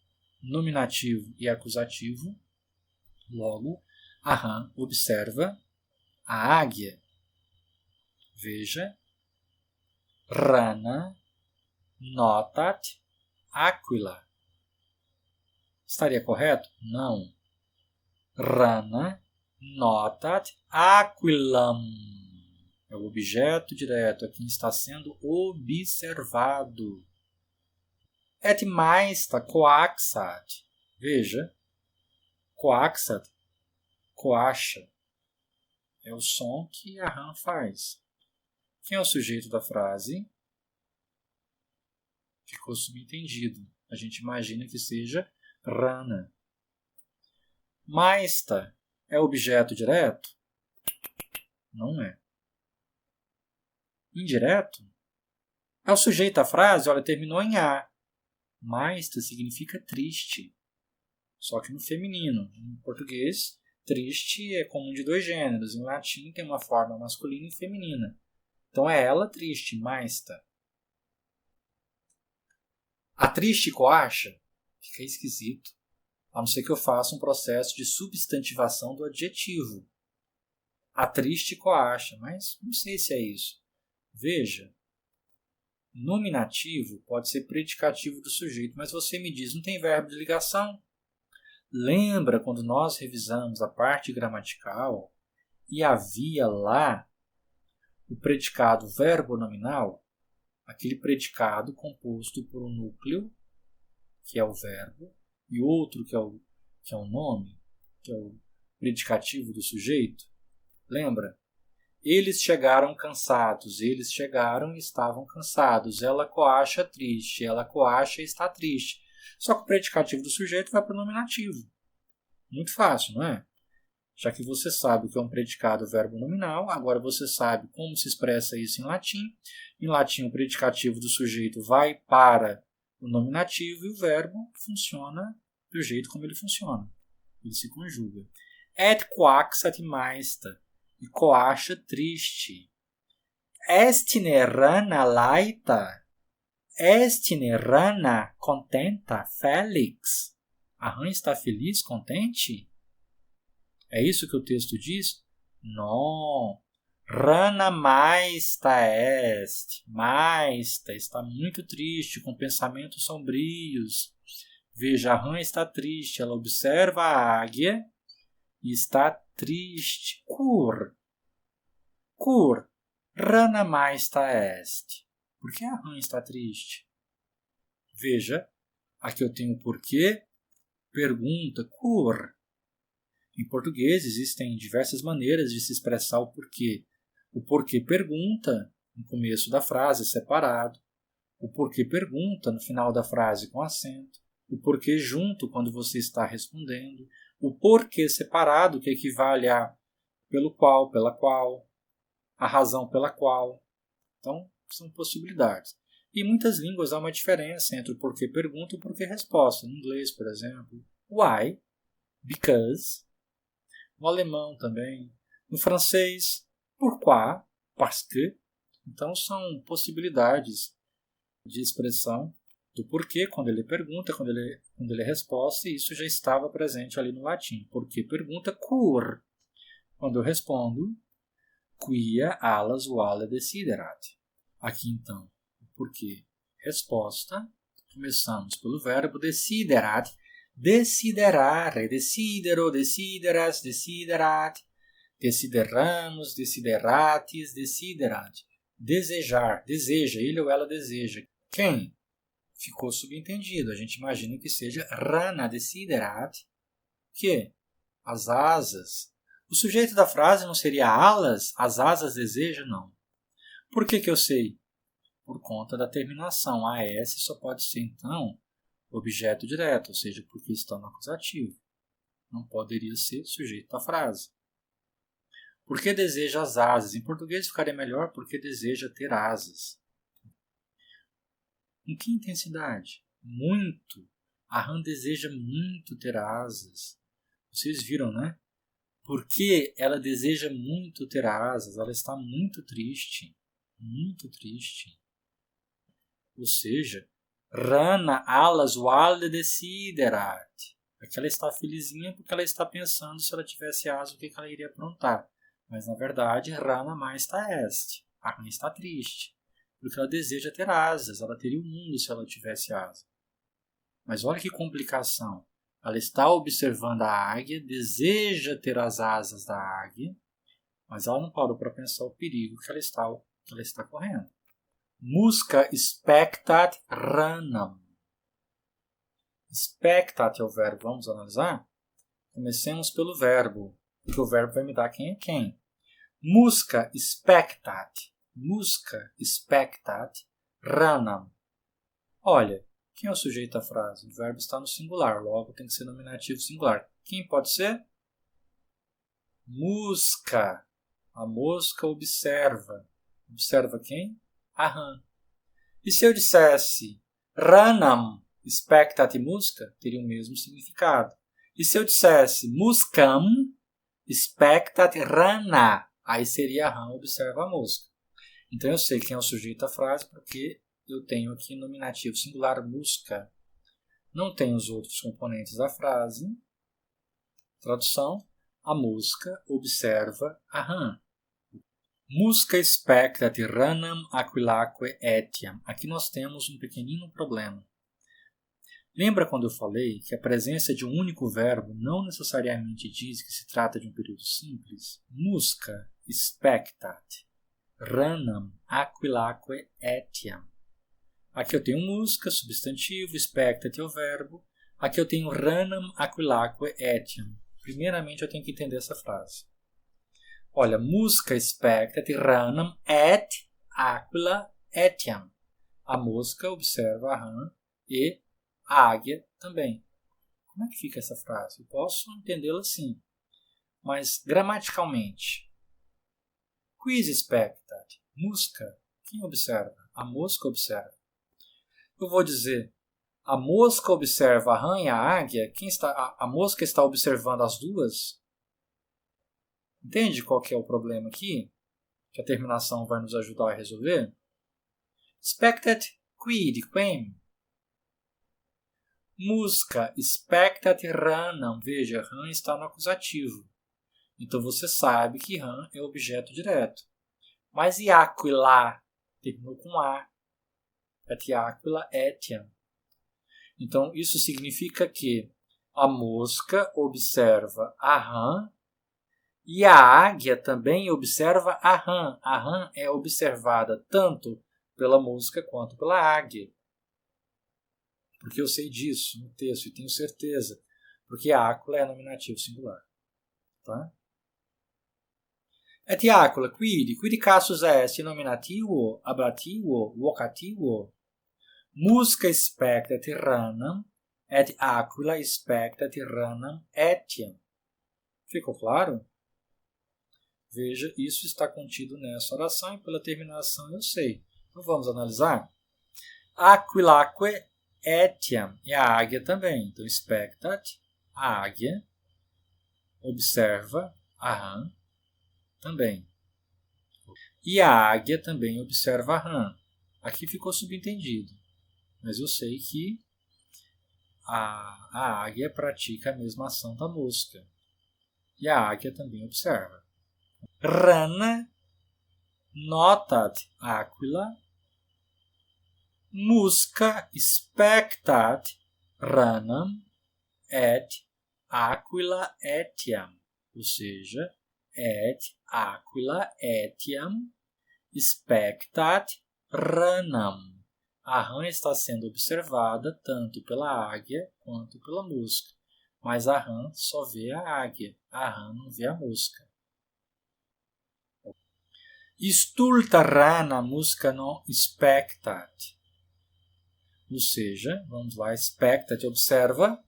nominativo e acusativo. Logo, a rã observa a águia. Veja, rana notat aquila. Estaria correto? Não. Rana notat aquilam. É o objeto direto, é quem está sendo observado. Et maista coaxat. Veja, coaxat, coaxa. É o som que a rã faz. Quem é o sujeito da frase? Ficou subentendido. A gente imagina que seja rana. Maista é objeto direto? Não é. Indireto? É o sujeito da frase, olha, terminou em A. Maista significa triste. Só que no feminino. Em português, triste é comum de dois gêneros. Em latim tem uma forma masculina e feminina. Então é ela triste, maista. A triste coaxa fica esquisito, a não ser que eu faça um processo de substantivação do adjetivo. A triste coaxa, mas não sei se é isso. Veja, nominativo pode ser predicativo do sujeito, mas você me diz, não tem verbo de ligação? Lembra quando nós revisamos a parte gramatical e havia lá o predicado verbo nominal, aquele predicado composto por um núcleo, que é o verbo, e outro que é o nome, que é o predicativo do sujeito. Lembra? Eles chegaram cansados, eles chegaram e estavam cansados. Ela coacha triste, ela coacha e está triste. Só que o predicativo do sujeito vai para o nominativo. Muito fácil, não é? Já que você sabe o que é um predicado verbo nominal, agora você sabe como se expressa isso em latim. Em latim, o predicativo do sujeito vai para o nominativo e o verbo funciona do jeito como ele funciona. Ele se conjuga. Et coaxat maista. E coacha triste. Estine rana laita. Estine rana contenta felix. A rã está feliz, contente? É isso que o texto diz? Não. Rana maista est. Maista está muito triste, com pensamentos sombrios. Veja, a rã está triste. Ela observa a águia e está triste. Cur. Rana maista est. Por que a rã está triste? Veja, aqui eu tenho porquê, pergunta, cor. Em português existem diversas maneiras de se expressar o porquê. O porquê pergunta no começo da frase separado, o porquê pergunta no final da frase com acento, o porquê junto quando você está respondendo, o porquê separado que equivale a pelo qual, pela qual, a razão pela qual. Então, são possibilidades. Em muitas línguas há uma diferença entre o porquê pergunta e o porquê resposta. No inglês, por exemplo, why, because. No alemão também. No francês, pourquoi, parce que. Então, são possibilidades de expressão do porquê quando ele pergunta, quando ele é resposta, e isso já estava presente ali no latim. Porquê pergunta, cur. Quando eu respondo, quia alas vale desiderat. Aqui, então, o porquê resposta. Começamos pelo verbo desiderat. Desiderare, desidero, desideras, desiderat. Desideramos, desideratis, desiderat. Desejar, deseja, ele ou ela deseja. Quem? Ficou subentendido. A gente imagina que seja rana desiderat, que as asas. O sujeito da frase não seria alas? As asas deseja? Não. Por que eu sei? Por conta da terminação. AS só pode ser, então, objeto direto, ou seja, porque está no acusativo. Não poderia ser sujeito da frase. Por que deseja as asas? Em português ficaria melhor porque deseja ter asas. Em que intensidade? Muito. A rã deseja muito ter asas. Vocês viram, né? Porque ela deseja muito ter asas. Ela está muito triste. Muito triste. Ou seja, rana alas vale desiderat. Aqui ela está felizinha porque ela está pensando se ela tivesse asas o que ela iria aprontar. Mas na verdade, rana mais está est. A rã está triste. Porque ela deseja ter asas. Ela teria o mundo se ela tivesse asas. Mas olha que complicação. Ela está observando a águia, deseja ter as asas da águia, mas ela não parou para pensar o perigo que ela está correndo. Musca spectat ranam. Spectat é o verbo. Vamos analisar? Comecemos pelo verbo, porque o verbo vai me dar quem é quem. Musca spectat. Musca spectat ranam. Olha, quem é o sujeito da frase? O verbo está no singular, logo tem que ser nominativo singular. Quem pode ser? Musca. A mosca observa. Observa quem? A rã. E se eu dissesse ranam spectat musca, teria o mesmo significado. E se eu dissesse muscam spectat rana, aí seria a rã observa a mosca. Então eu sei quem é o sujeito da frase porque eu tenho aqui nominativo singular musca. Não tem os outros componentes da frase. Tradução: a mosca observa a rã. Musca spectat ranam aquilaque etiam. Aqui nós temos um pequenino problema. Lembra quando eu falei que a presença de um único verbo não necessariamente diz que se trata de um período simples? Musca spectat ranam aquilaque etiam. Aqui eu tenho musca, substantivo, spectat é o verbo. Aqui eu tenho ranam aquilaque etiam. Primeiramente eu tenho que entender essa frase. Olha, musca spectat ranam et aquila etiam. A mosca observa a rã e a águia também. Como é que fica essa frase? Eu posso entendê-la assim, mas gramaticalmente. Quis spectat? Musca. Quem observa? A mosca observa. Eu vou dizer, a mosca observa a rã e a águia. A mosca está observando as duas? Entende qual que é o problema aqui? Que a terminação vai nos ajudar a resolver? Spectat quid quem? Musca spectat ranam. Veja, rã está no acusativo. Então você sabe que rã é objeto direto. Mas e aquila? Terminou com A. Et aquila etiam. Então isso significa que a mosca observa a rã e a águia também observa a rã. A rã é observada tanto pela mosca quanto pela águia. Porque eu sei disso no texto e tenho certeza. Porque ácula é nominativo singular. Tá? Et ácula, quid casus est nominativo, ablativo, vocativo? Musca spectat ranam, et aquila spectat ranam etiam. Ficou claro? Veja, isso está contido nessa oração e pela terminação eu sei. Então vamos analisar? Aquilaque etiam, e a águia também. Então, spectat, a águia, observa a rã também. E a águia também observa a rã. Aqui ficou subentendido, mas eu sei que a águia pratica a mesma ação da mosca. E a águia também observa. Rana notat aquila, musca spectat ranam et aquila etiam. Ou seja, et aquila etiam spectat ranam. A rã está sendo observada tanto pela águia quanto pela mosca. Mas a rã só vê a águia, a rã não vê a mosca. Stulta rana musca non spectat. Ou seja, vamos lá, spectat, observa.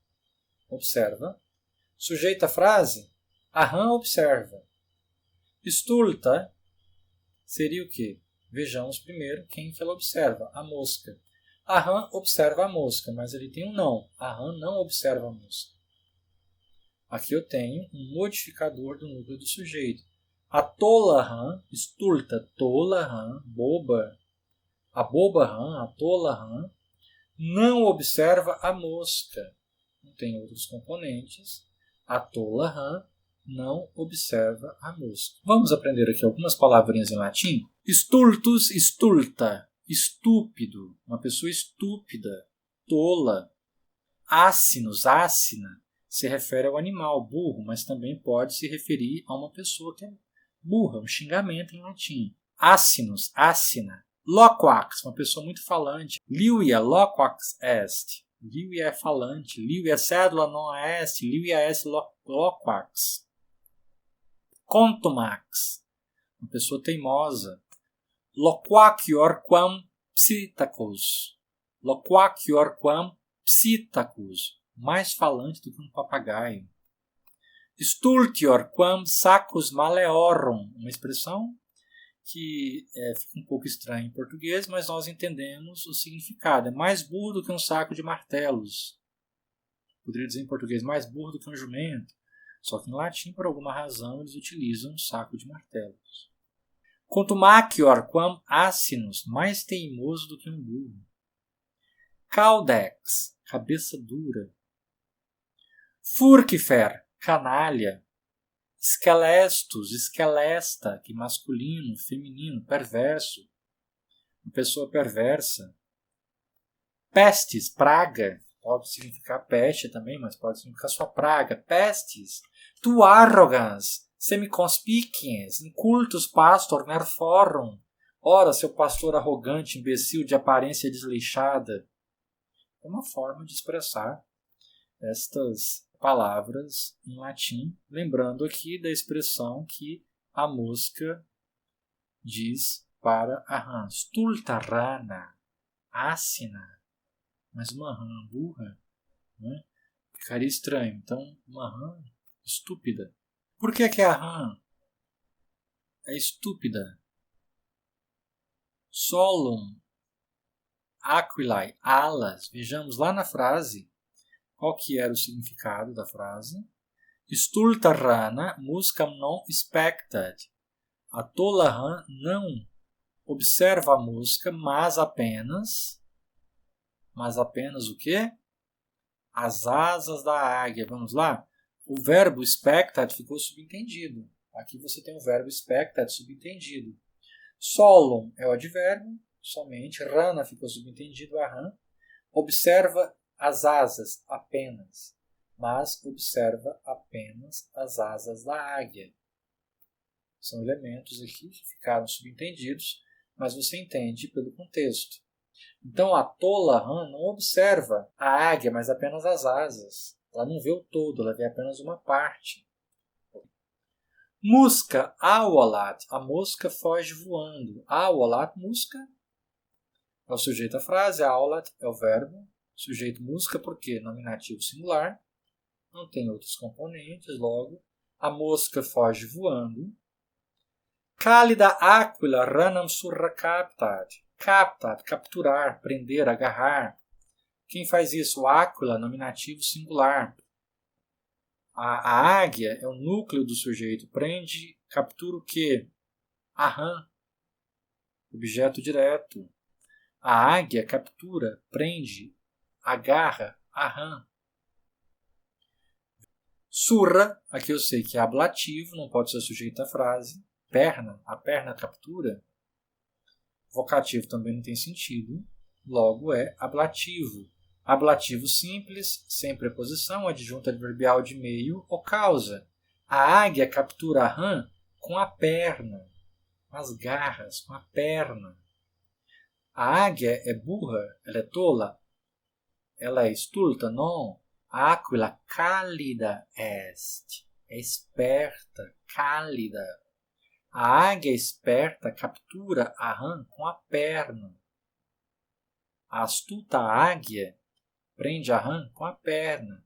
Sujeito à frase, a rã observa. Stulta seria o quê? Vejamos primeiro quem que ela observa, a mosca. A rã observa a mosca, mas ele tem um não. A rã não observa a mosca. Aqui eu tenho um modificador do núcleo do sujeito. A tola rã, stulta, tola rã, boba. A boba rã, a tola rã, não observa a mosca. Não tem outros componentes. A tola rã não observa a mosca. Vamos aprender aqui algumas palavrinhas em latim. Stultus, stulta, estúpido, uma pessoa estúpida, tola. Asinus, asina, se refere ao animal, burro, mas também pode se referir a uma pessoa que é burra, um xingamento em latim. Asinus, asina. Loquax, uma pessoa muito falante. Livia, loquax est. Livia é falante. Livia cédula non est. Livia est loquax. Contumax, uma pessoa teimosa. Loquacior quam psittacus. Loquacior quam psittacus, mais falante do que um papagaio. Stultior quam sacus maleorum, uma expressão que fica um pouco estranha em português, mas nós entendemos o significado. É mais burro do que um saco de martelos. Poderia dizer em português, mais burro do que um jumento. Só que em latim, por alguma razão, eles utilizam um saco de martelos. Contumacior quam asinus, mais teimoso do que um burro. Caudex, cabeça dura. Furcifer, canalha. Scelestus, esquelesta, que masculino, feminino, perverso. Uma pessoa perversa. Pestis, praga. Pode significar peste também, mas pode significar sua praga. Pestis. Tu arrogans, semiconspicuens, incultus pastor nerforum. Ora, seu pastor arrogante, imbecil, de aparência desleixada. É uma forma de expressar estas palavras em latim, lembrando aqui da expressão que a mosca diz para a rã. Stulta rana, asina. Mas uma rã burra, né? Ficaria estranho. Então, uma rã estúpida. Por que a rã é estúpida? Solum, aquilae, alas. Vejamos lá na frase qual que era o significado da frase. Stulta rana muscam non spectat. A tola rã não observa a mosca, mas apenas o quê? As asas da águia. Vamos lá? O verbo spectat ficou subentendido. Aqui você tem o verbo spectat subentendido. Solum é o advérbio, somente. Rana ficou subentendido, a rã. Observa as asas apenas, mas observa apenas as asas da águia. São elementos aqui que ficaram subentendidos mas você entende pelo contexto. Então a tola rã não observa a águia, mas apenas as asas. Ela não vê o todo, ela vê apenas uma parte. Musca, awalat. A mosca foge voando. Awalat, musca, é o sujeito da frase. Awalat é o verbo. Sujeito musca, porque nominativo singular. Não tem outros componentes, logo. A mosca foge voando. Cálida aquila ranam surra captat. Captat, capturar, prender, agarrar. Quem faz isso? Aquila, nominativo singular. A águia é o núcleo do sujeito. Prende, captura o quê? A rã, objeto direto. A águia captura, prende, agarra a rã. Surra, aqui eu sei que é ablativo, não pode ser sujeito à frase. Perna, a perna captura. Vocativo também não tem sentido, logo é ablativo. Ablativo simples, sem preposição, adjunto adverbial de meio ou causa. A águia captura a rã com a perna, com as garras, com a perna. A águia é burra, ela é tola, ela é estulta, não. A aquila cálida est, é esperta, cálida. A águia esperta captura a rã com a perna. A astuta águia prende a rã com a perna.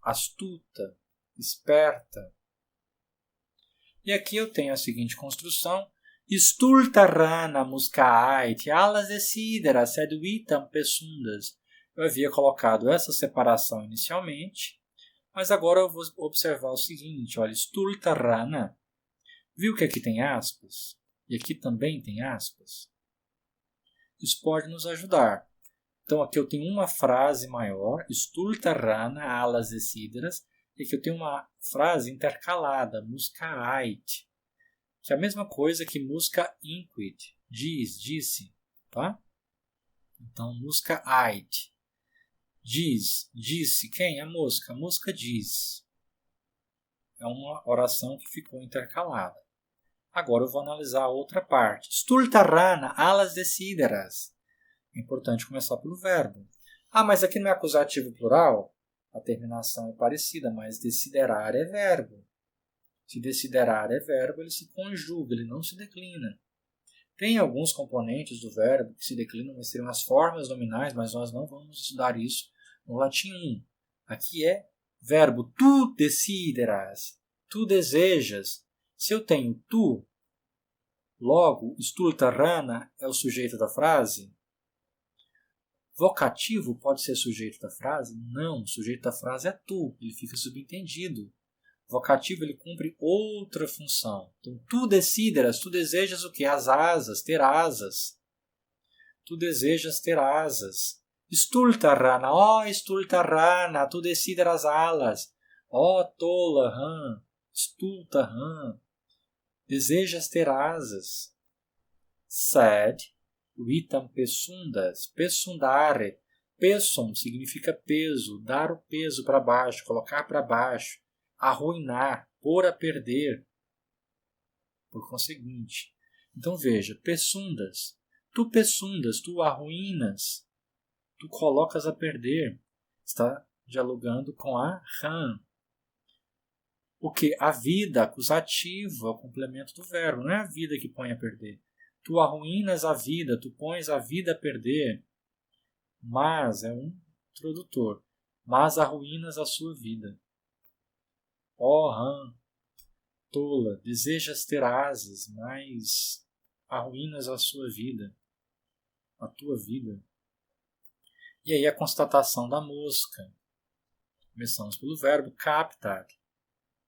Astuta, esperta. E aqui eu tenho a seguinte construção. Stulta rana muscaait, alas desideras seduitam pesundas. Eu havia colocado essa separação inicialmente, mas agora eu vou observar o seguinte. Olha, stulta rana. Viu que aqui tem aspas? E aqui também tem aspas? Isso pode nos ajudar. Então, aqui eu tenho uma frase maior, stulta rana, alas desideras, e aqui eu tenho uma frase intercalada, muscaait, que é a mesma coisa que musca inquit, diz, disse, tá? Então, muscaait, diz, disse, quem? A mosca diz. É uma oração que ficou intercalada. Agora eu vou analisar a outra parte. Stulta rana, alas desideras. É importante começar pelo verbo. Ah, mas aqui não é acusativo plural? A terminação é parecida, mas desiderar é verbo. Se desiderar é verbo, ele se conjuga, ele não se declina. Tem alguns componentes do verbo que se declinam, mas seriam as formas nominais, mas nós não vamos estudar isso no latim 1. Aqui é verbo tu desideras, tu desejas. Se eu tenho tu, logo, stulta rana é o sujeito da frase. Vocativo pode ser sujeito da frase? Não, o sujeito da frase é tu, ele fica subentendido. Vocativo, ele cumpre outra função. Então, tu desideras, tu desejas o quê? As asas, ter asas. Tu desejas ter asas. Stulta rana, stulta rana, tu desideras alas. Tola rã, stulta rã, desejas ter asas. Sed, vitam pesundas, pesundare. Pesum significa peso, dar o peso para baixo, colocar para baixo, arruinar, pôr a perder. Por conseguinte. Então veja, pesundas. Tu pesundas, tu arruinas, tu colocas a perder. Está dialogando com a rã. O que? A vida, acusativo, é o complemento do verbo. Não é a vida que põe a perder. Tu arruínas a vida, tu pões a vida a perder. Mas é um introdutor. Mas arruínas a sua vida. Rã, tola, desejas ter asas, mas arruínas a sua vida, a tua vida. E aí a constatação da mosca. Começamos pelo verbo captar.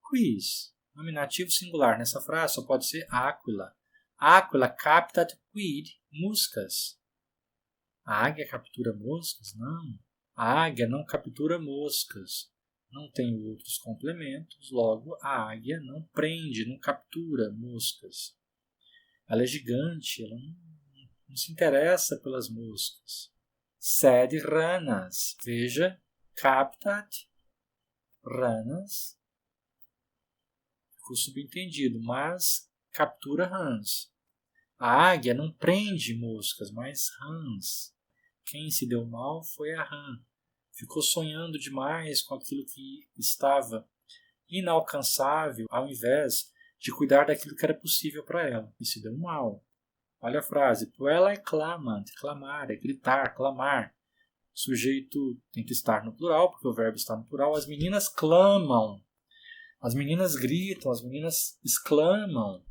Quis, nominativo singular. Nessa frase só pode ser aquila. Aquila captat quid muscas. A águia captura moscas? Não. A águia não captura moscas. Não tem outros complementos, logo a águia não prende, não captura moscas. Ela é gigante, ela não se interessa pelas moscas. Sed ranas, veja, captat ranas, ficou subentendido, mas captura rãs. A águia não prende moscas, mas rãs. Quem se deu mal foi a rã. Ficou sonhando demais com aquilo que estava inalcançável, ao invés de cuidar daquilo que era possível para ela. E se deu mal. Olha a frase. Puella é clamant. Clamar é gritar, clamar. O sujeito tem que estar no plural, porque o verbo está no plural. As meninas clamam. As meninas gritam, as meninas exclamam.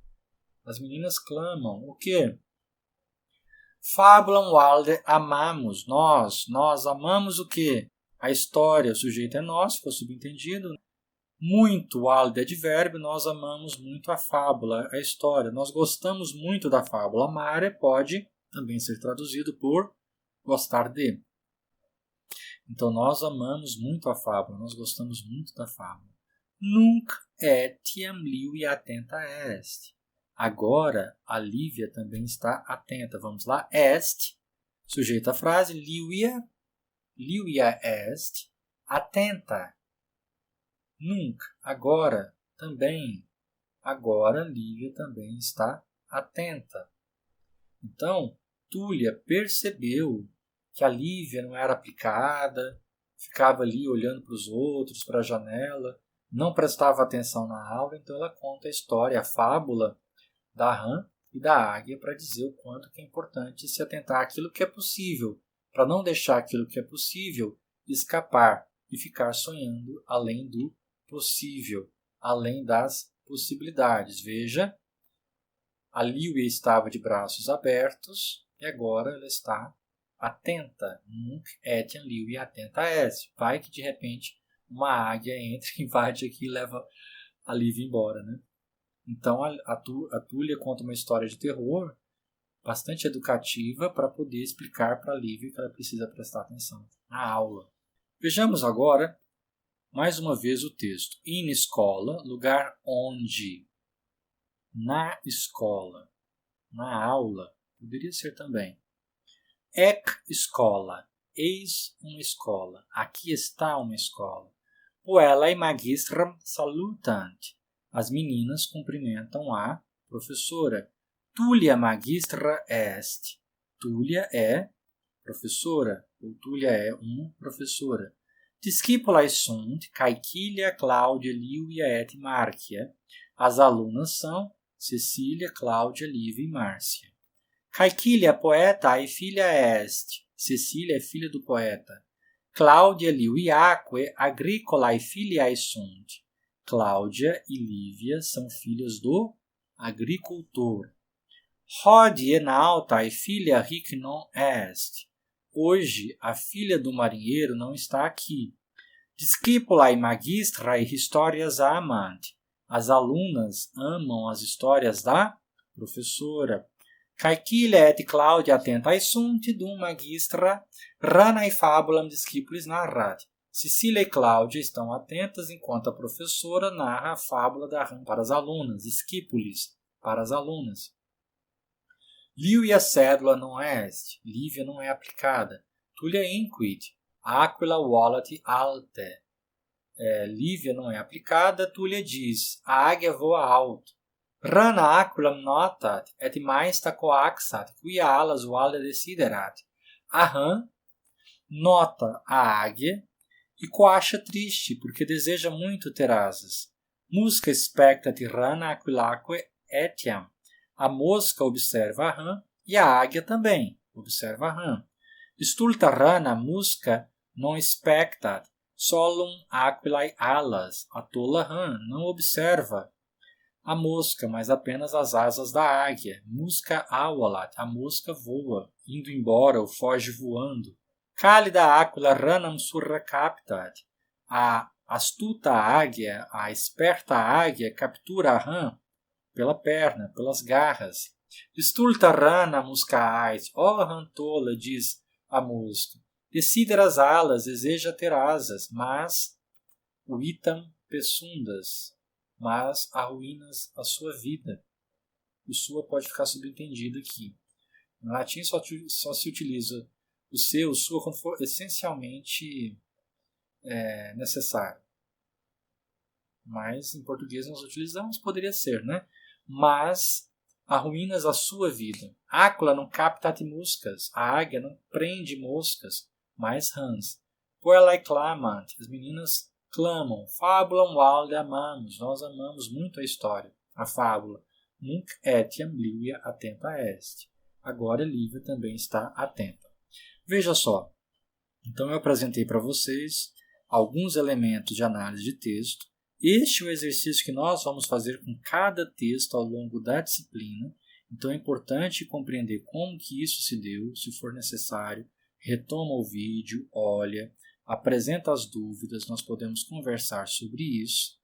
As meninas clamam. O quê? Fabulam walde amamos. Nós amamos o quê? A história. O sujeito é nós, ficou subentendido. Muito, walde é advérbio. Nós amamos muito a fábula, a história. Nós gostamos muito da fábula. Amare pode também ser traduzido por gostar de. Então, nós amamos muito a fábula. Nós gostamos muito da fábula. Nunc etiam Livia atenta est. Agora, a Lívia também está atenta. Vamos lá. Est, sujeito à frase. Livia est, atenta. Nunc, agora, também. Agora, Lívia também está atenta. Então, Túlia percebeu que a Lívia não era aplicada, ficava ali olhando para os outros, para a janela, não prestava atenção na aula, então ela conta a história, a fábula da rã e da águia para dizer o quanto que é importante se atentar àquilo que é possível, para não deixar aquilo que é possível escapar e ficar sonhando além do possível, além das possibilidades. Veja, a Lívia estava de braços abertos e agora ela está atenta. Nunc etiam Lívia atenta est. Vai que de repente uma águia entra, invade aqui e leva a Lívia embora, né? Então a Túlia conta uma história de terror bastante educativa para poder explicar para a Lívia que ela precisa prestar atenção na aula. Vejamos agora mais uma vez o texto. In escola, lugar onde. Na escola. Na aula. Poderia ser também. Ec escola. Eis uma escola. Aqui está uma escola. Puella e magistram salutant. As meninas cumprimentam a professora. Túlia magistra est. Túlia é professora. Ou Túlia é uma professora. Discipulae sunt Caequilia, Cláudia, Lívia et Márcia. As alunas são Cecília, Cláudia, Lívia e Márcia. Caequilia poeta e filha est. Cecília é filha do poeta. Cláudia, Liviaque, agricolae filiae sunt. Cláudia e Lívia são filhas do agricultor. Hodie nautae filia hic non est. Hoje, a filha do marinheiro não está aqui. Discipulae magistrae historias amant. As alunas amam as histórias da professora. Caequilia et Claudia attentae sunt, dum magistra ranae fabulam discipulis narrat. Cecília e Cláudia estão atentas enquanto a professora narra a fábula da rã para as alunas, discípulis para as alunas. Lívia cédula non est. Lívia não é aplicada. Túlia inquit. Aquila volat alte. Lívia não é aplicada. Túlia diz. A águia voa alto. Rana aquilam notat et maesta coaxat, quia alas voale desiderat. A rã nota a águia e coacha triste, porque deseja muito ter asas. Musca spectat rana aquilaque etiam. A mosca observa a rã e a águia também observa a rã. Stulta rana musca non spectat, solum aquilae alas. A tola rã não observa a mosca, mas apenas as asas da águia. Musca avalat, a mosca voa, indo embora ou foge voando. Cálida aquila ranam surrecaptat. A astuta águia, a esperta águia, captura a rã pela perna, pelas garras. Stulta rana muscaais, ó rã tola, diz a mosca. Decidere as alas, deseja ter asas, mas vitam pesundas, mas arruínas a sua vida. O sua pode ficar subentendido aqui. No latim só se utiliza o seu, o sua, quando for essencialmente necessário. Mas em português nós utilizamos, poderia ser, né? Mas arruínas a sua vida. Áquila não captat muscas, a águia não prende moscas, mas rãs. Puellae clamant, as meninas clamam. Fabulam valde amamos, nós amamos muito a história, a fábula. Nunc etiam Livia atenta est. Agora Lívia também está atenta. Veja só, então eu apresentei para vocês alguns elementos de análise de texto. Este é o exercício que nós vamos fazer com cada texto ao longo da disciplina. Então é importante compreender como que isso se deu, se for necessário. Retoma o vídeo, olha, apresenta as dúvidas, nós podemos conversar sobre isso.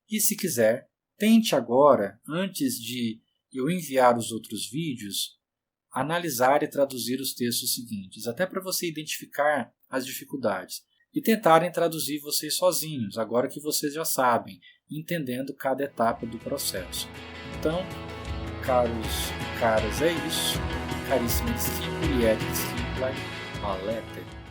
E se quiser, tente agora, antes de eu enviar os outros vídeos, analisar e traduzir os textos seguintes, até para você identificar as dificuldades. E tentarem traduzir vocês sozinhos, agora que vocês já sabem, entendendo cada etapa do processo. Então, caros e caras, é isso. Caríssima discípula e discípula, a letra.